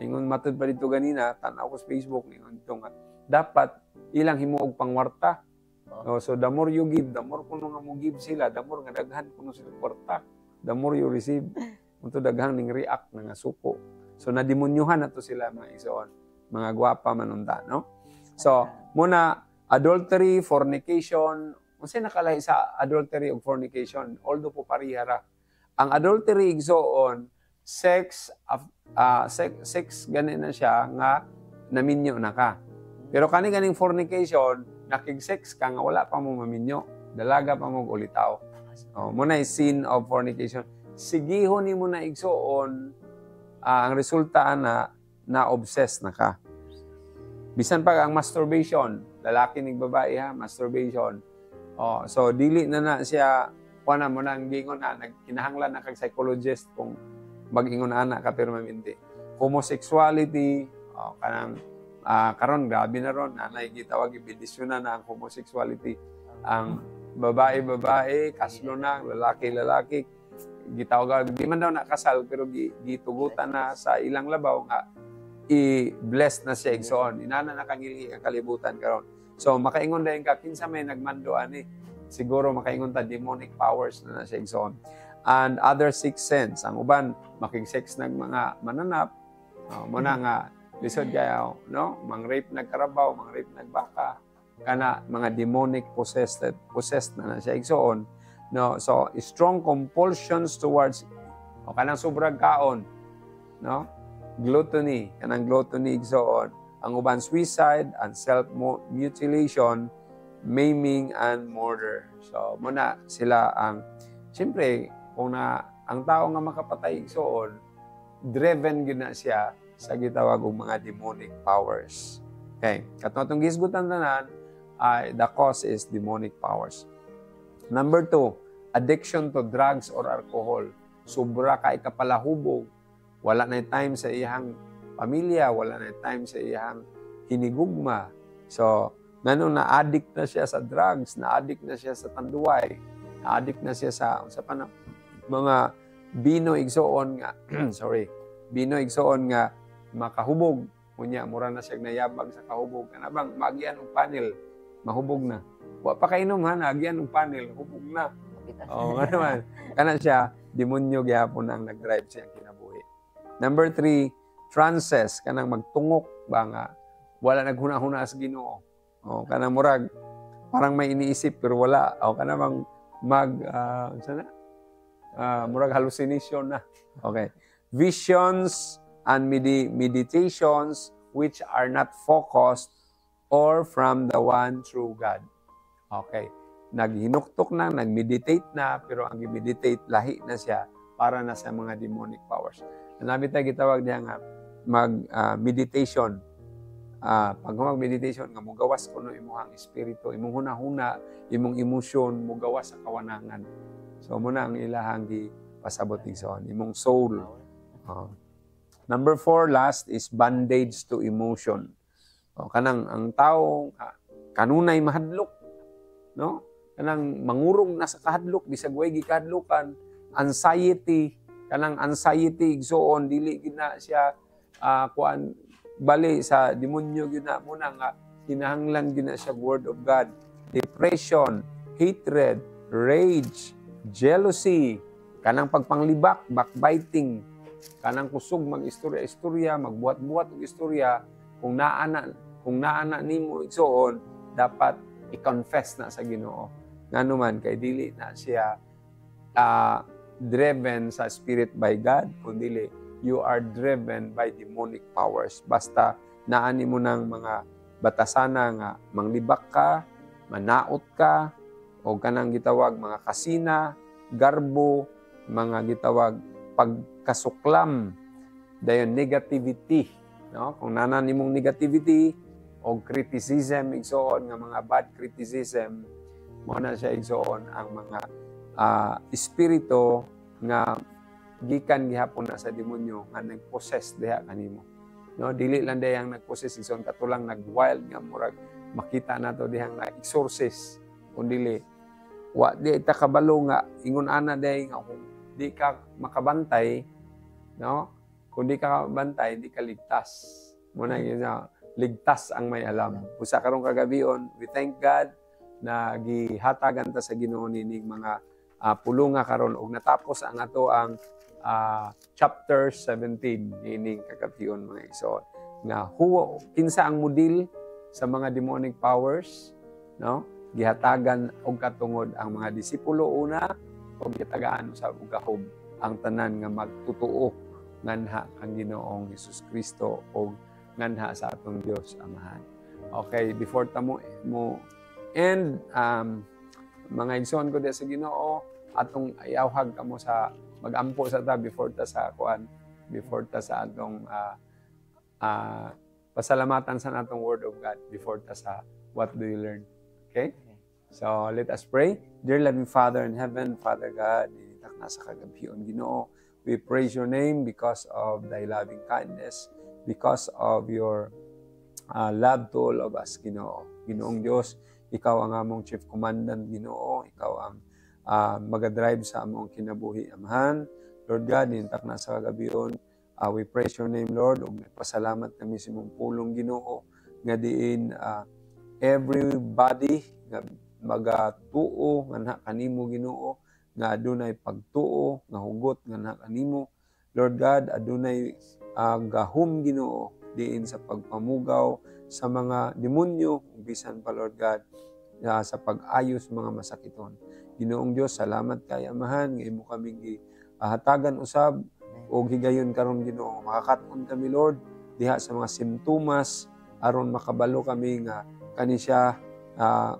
ingon matod pa dito ganina, tanaw ko sa Facebook, ingon dito nga, dapat ilang himuog pangwarta. So the more you give, the more kuno nga mo give sila, the more nga daghan kuno sila kwarta, the more you receive. Unto daghan ning react nga suko. So nademonyuhan na to sila mga igsoon, mga gwapa manunta, no? So, muna, adultery, fornication, unsay nakalahi sa adultery o fornication, although po parihara. Ang adultery igsoon, sex ganin na siya nga naminyo na ka. Pero kani-ganing fornication, nakig-sex ka nga wala pa mo maminyo, dalaga pa mo ulitaw. Muna yung sin of fornication. Sigihon ni mo na igsoon, ang resulta na obsessed na ka. Bisan pa ang masturbation, lalaki ning babae ha, masturbation. So dili na siya kuana mo nang gingon na kinahanglan na kag psychologist kung mag-ingon ana ka pero maminti. Homosexuality, kanang karon grabe na ron anay gitawag ibidisyon na ang homosexuality. Ang babae, kaslo na, lalaki, gitawag di man daw nakasal pero gitugutan na sa ilang labaw nga i-bless na siya igsoon. Inana na kangili ang kalibutan karon. So makaingon dayon ka kinsa may nagmando ani. Siguro makaingon ta demonic powers na siya igsoon. And other sixth sense. Ang uban makig-sex nag mga mananap. Muna nga lisod kayo, no? Mang-rape nagkarabaw, mang-rape nagbaka. Kana mga demonic possessed na siya igsoon. No? So strong compulsions towards kanang sobrang kaon, no? Gluttony, kanang gluttony igsoon. Ang uban suicide and self-mutilation, maiming and murder. So muna sila ang siyempre kung ang tao nga makapatay igsoon, driven gyud na siya sa gitawag og mga demonic powers. Okay, katong gisgutan tanan the cause is demonic powers. Number 2, addiction to drugs or alcohol. Sobra kay kapalahubog. Wala na time sa iyang pamilya, wala na time sa iyang hinigugma. So, Nganong na-addict na siya sa drugs, na-addict na siya sa tanduay, na-addict na siya sa mga bino igsoon nga, bino igsoon nga makahubog. Kunya, mura na siya nayabag sa kahubog. Kanabang, magian ng panel, mahubog na. Wa pa kainom ha, nagian ng panel, hubog na. Oo, nga naman. Kana siya, demonyo gyapon ang nag-drive siya kinabuhi. Number 3, trances, kanang magtungok ba nga, wala naghuna-huna sa Ginoo. O, kanang murag, parang may iniisip pero wala. O, kanang murag hallucination na. Okay. Visions and meditations which are not focused or from the one true God. Okay. Naghinuktok na, nag-meditate na, pero ang i-meditate, lahi na siya para na sa mga demonic powers. Nabi tayo gitawag niya nga mag-meditation. Pag mag-meditation, nga mugawas ko no imuhang espiritu, imong huna-huna, imong emosyon, mugawas sa kawanangan. So, muna ang ilahang pasabot igsoon, imong soul. Number 4, last is bondage to emotion. Kanang ang tao, kanunay mahadlok, no? Kanang mangurong na sa kahadlok, bisag way gikahadlokan, anxiety, kanang anxiety igsoon, dili gina siya bali sa demonyo gina muna nga kinahanglan gina siya word of God. Depression, hatred, rage, jealousy, kanang pagpanglibak, backbiting, kanang kusog mag-istorya-istorya, magbuhat-buhat og istorya, kung naana nimo igsoon, dapat i-confess na sa Ginoo. Ngano man kay dili na siya driven sa spirit by God, kundi you are driven by demonic powers. Basta naani mo ng mga batasana nga manglibak ka, manaot ka, o kanang gitawag mga kasina, garbo, mga gitawag pagkasuklam, dayon negativity, no? Kung nanan nimong negativity o criticism igsoon nga mga bad criticism, mo na siya igsoon ang mga espiritu nga gikan gihapon na sa demonyo nga nag-possess diha kanimo. No, dili lang dayang nag-possess igsoon katulang nag-wild nga murag makita nato dihang na-exorcist kundi wa di ta kabalo nga ingon ana day nga kung di ka makabantay, no? Kung di ka makabantay, di ka ligtas. Muna yun ligtas ang may alam. Usa karong kagabion, we thank God na gihatagan ta sa Ginoo nining mga pulunga karon og natapos ang ato ang chapter 17 nining kagabion mga igsoon. Nga kinsa ang model sa mga demonic powers, no? Gihatagan og katungod ang mga disipulo una o gitagaan sa ugahom ang tanan nga magtutuo nganha ang Ginoong Hesus Kristo o nganha sa atong Dios Amahan. Okay, before ta mo end mga igsoon ko sa Ginoo, atong ayawhag kamo sa magampo sa ta before ta sa atong pasalamatan sa atong word of God before ta sa what do you learn. Okay? So, let us pray. Dear loving Father in heaven, Father God, initak na sa kagabion, Ginoo, we praise your name because of thy loving kindness, because of your love to all of us, Ginoo. Ginoong Diyos, ikaw ang among chief commandant, Ginoo. Ikaw ang magadrive sa among kinabuhi, Amahan. Lord God, initak na sa kagabion, we praise your name, Lord, ug nagpasalamat kami sa imong pulong, Ginoo, nga diin everybody nga magatuo nga kanimo, Ginoo, nga adunay pagtuo nga hugot nga kanimo, Lord God, adunay gahom, Ginoo, diin sa pagpamugaw sa mga demonyo, bisan pa, Lord God, sa pag-ayos mga masakiton. Ginoong Dios, salamat kay Amahan nga imo kaming hatagan usab o higayon karon, Ginoo, makakaton kami, Lord, diha sa mga simptomas aron makabalo kami nga kani siya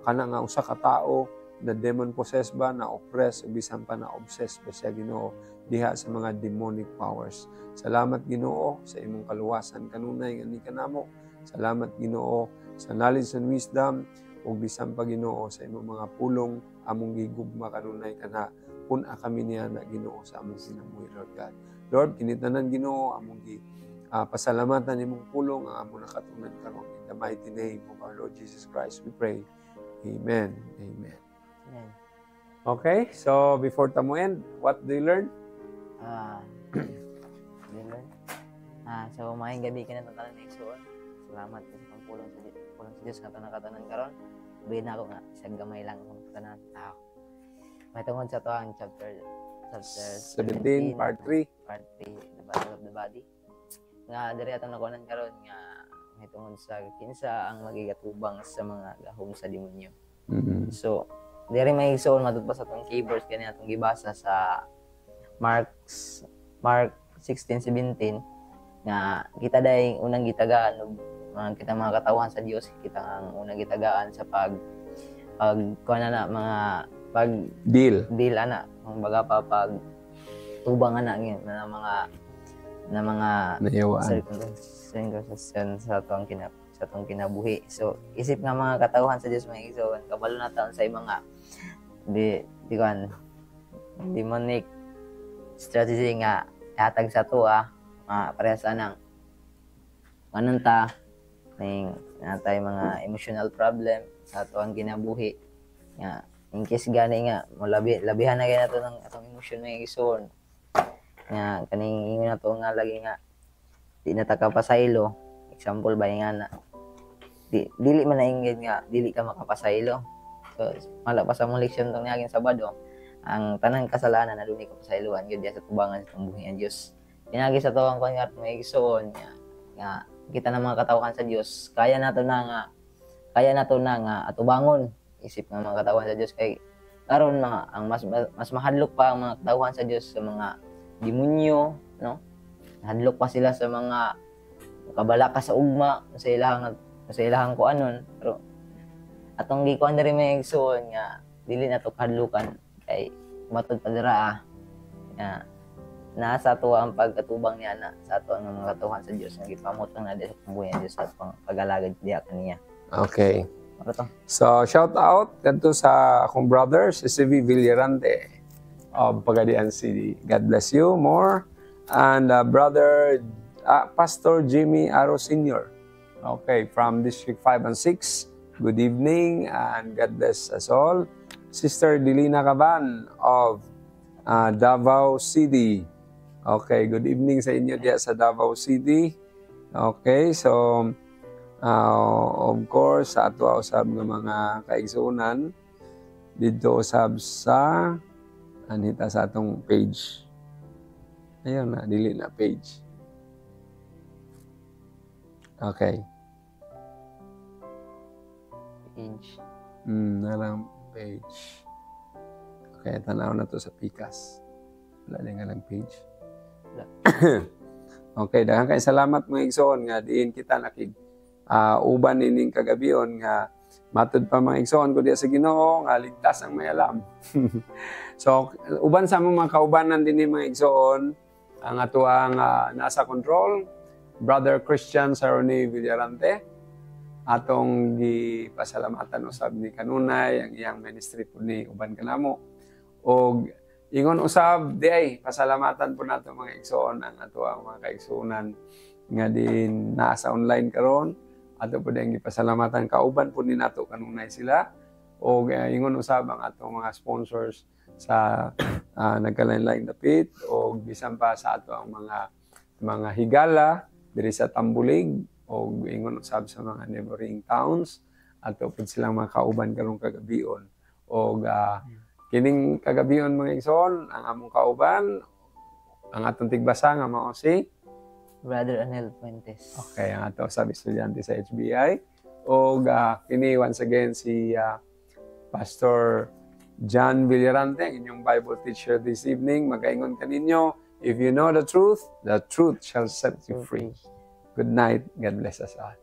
kana nga usa ka tao na demon possessed ba, na oppressed, bisan pa na obsessed ba siya, Ginoo, diha sa mga demonic powers. Salamat, Ginoo, sa imong kaluwasan kanunay nga ni kanamo. Salamat, Ginoo, sa knowledge and wisdom ug bisan pa, Ginoo, sa imong mga pulong among gigugma kanunay kana pun-a kami niya na, Ginoo, sa among sinamuhi, Lord God. Lord, kinitanan, Ginoo, among pasalamatan imong pulong ang amo nakatunan karon. In the mighty name of our Lord Jesus Christ, we pray. Amen. Amen. Amen. Okay, so before tamo end, what do you learn? So maayong gabi ka na itong tanan na igsoon. Salamat sa itong pulong sa Diyos nga itong nakatanan karon. Sabihin na ako nga, isang gamay lang itong tanan. May tungkol sa ito ang chapter 17, part 3. Part 3, the battle of the body. Nga, diri atong nakunan karon nga may tungkol sa kinsa ang magigatubang sa mga gahom sa demonyo. So, diri may igsoon matud pa sa itong keywords ganyan atong gibasa sa Mark 16:17 nga kita day unang gitagaan kita mga katawan sa Dios, kita ang unang gitagaan sa pag kuan na mga pag deal ana kumbaga pa pag tubang ana na mga circumstances sa atong kinabuhi. So isip nga mga katawhan sa Dios mga igsoon kabalo na taon sa mga demonic strategy nga hatag sa tuwa parehas anang manunta ning natay mga emotional problem sa ato ang kinabuhi nga in case gani nga labihan na gyud nato ng atong emosyon mga igsoon nga kaning ingon nato nga lagi nga di na ta kapasaylo, example ba nga na dili man na ingid nga dili ka makapasaylo. So mala pa sa mong leksyon tong niaging Sabado ang tanang kasalanan na dunay kapasayloan gyud sa tubangan sa buhi ang Dios. Pinagi sa tuwang ko nga may igsoon nga kita na mga katawhan sa Dios kaya nato na nga atubangon isip ng mga katawhan sa Dios kay karon mga ang mas mahadlok pa ang mga katawhan sa Dios sa mga demonyo, no? Hadlok pa sila sa mga kabalaka sa ugma sa ilahang kuanon, pero atong gikuan diri may igsoon nga dili na to kadlukan kay matud pa dira nga nasa ato ang pagkatubang niya na sa ato ang mga katuhan sa Dios nga gipamot na sa pambuhay sa Dios at pag-alagad diha kaniya. Okay. Ano to? So shout out kadto sa akong brother si CV Villarante of Pagadian City. God bless you more. And brother Pastor Jimmy Aro Sr. Okay, from District 5 and 6. Good evening and God bless us all. Sister Dilina Caban of Davao City. Okay, good evening sa inyo diya sa Davao City. Okay, so of course sa ato usab ng mga kaigsuonan dito usab sa anita sa atong page. Ayun na, dili na page. Okay. Page. Nalang page. Okay, tanaw na to sa Pikas. Wala din nga lang page. Okay, daghang kay salamat mga igsoon nga diin kita nakig uban ining kagabion nga matud pa mga igsoon ko diya sa Ginoo nga ligtas ang may alam. So uban sa mga kaubanan dinhi mga igsoon ang atuang nasa control Brother Christian Saroni Villarante atong gipasalamatan usab ni kanunay ang iyang ministry po ni uban kanamo og ingon usab diay pasalamatan po nato mga igsoon ang ato ang mga kaigsuonan nga din nasa online karon ato po ding gipasalamatan kauban po ni nato kanunay sila og ingon usab ang ato mga sponsors sa nagkalain-laing dapit og bisan pa sa ato ang mga higala diri sa Tambulig og ingon usab sa mga neighboring towns ato pud silang mga kauban karong kagabion og kining kagabion mga igsoon, ang among kauban, ang atong tigbasa nga mao si Brother Anel Fuentes. Okay, ang ato sa estudyante sa HBI. O kini once again si Pastor John Villarante, inyong Bible teacher this evening. Magaingon kaninyo, if you know the truth shall set you free. Good night. God bless us all.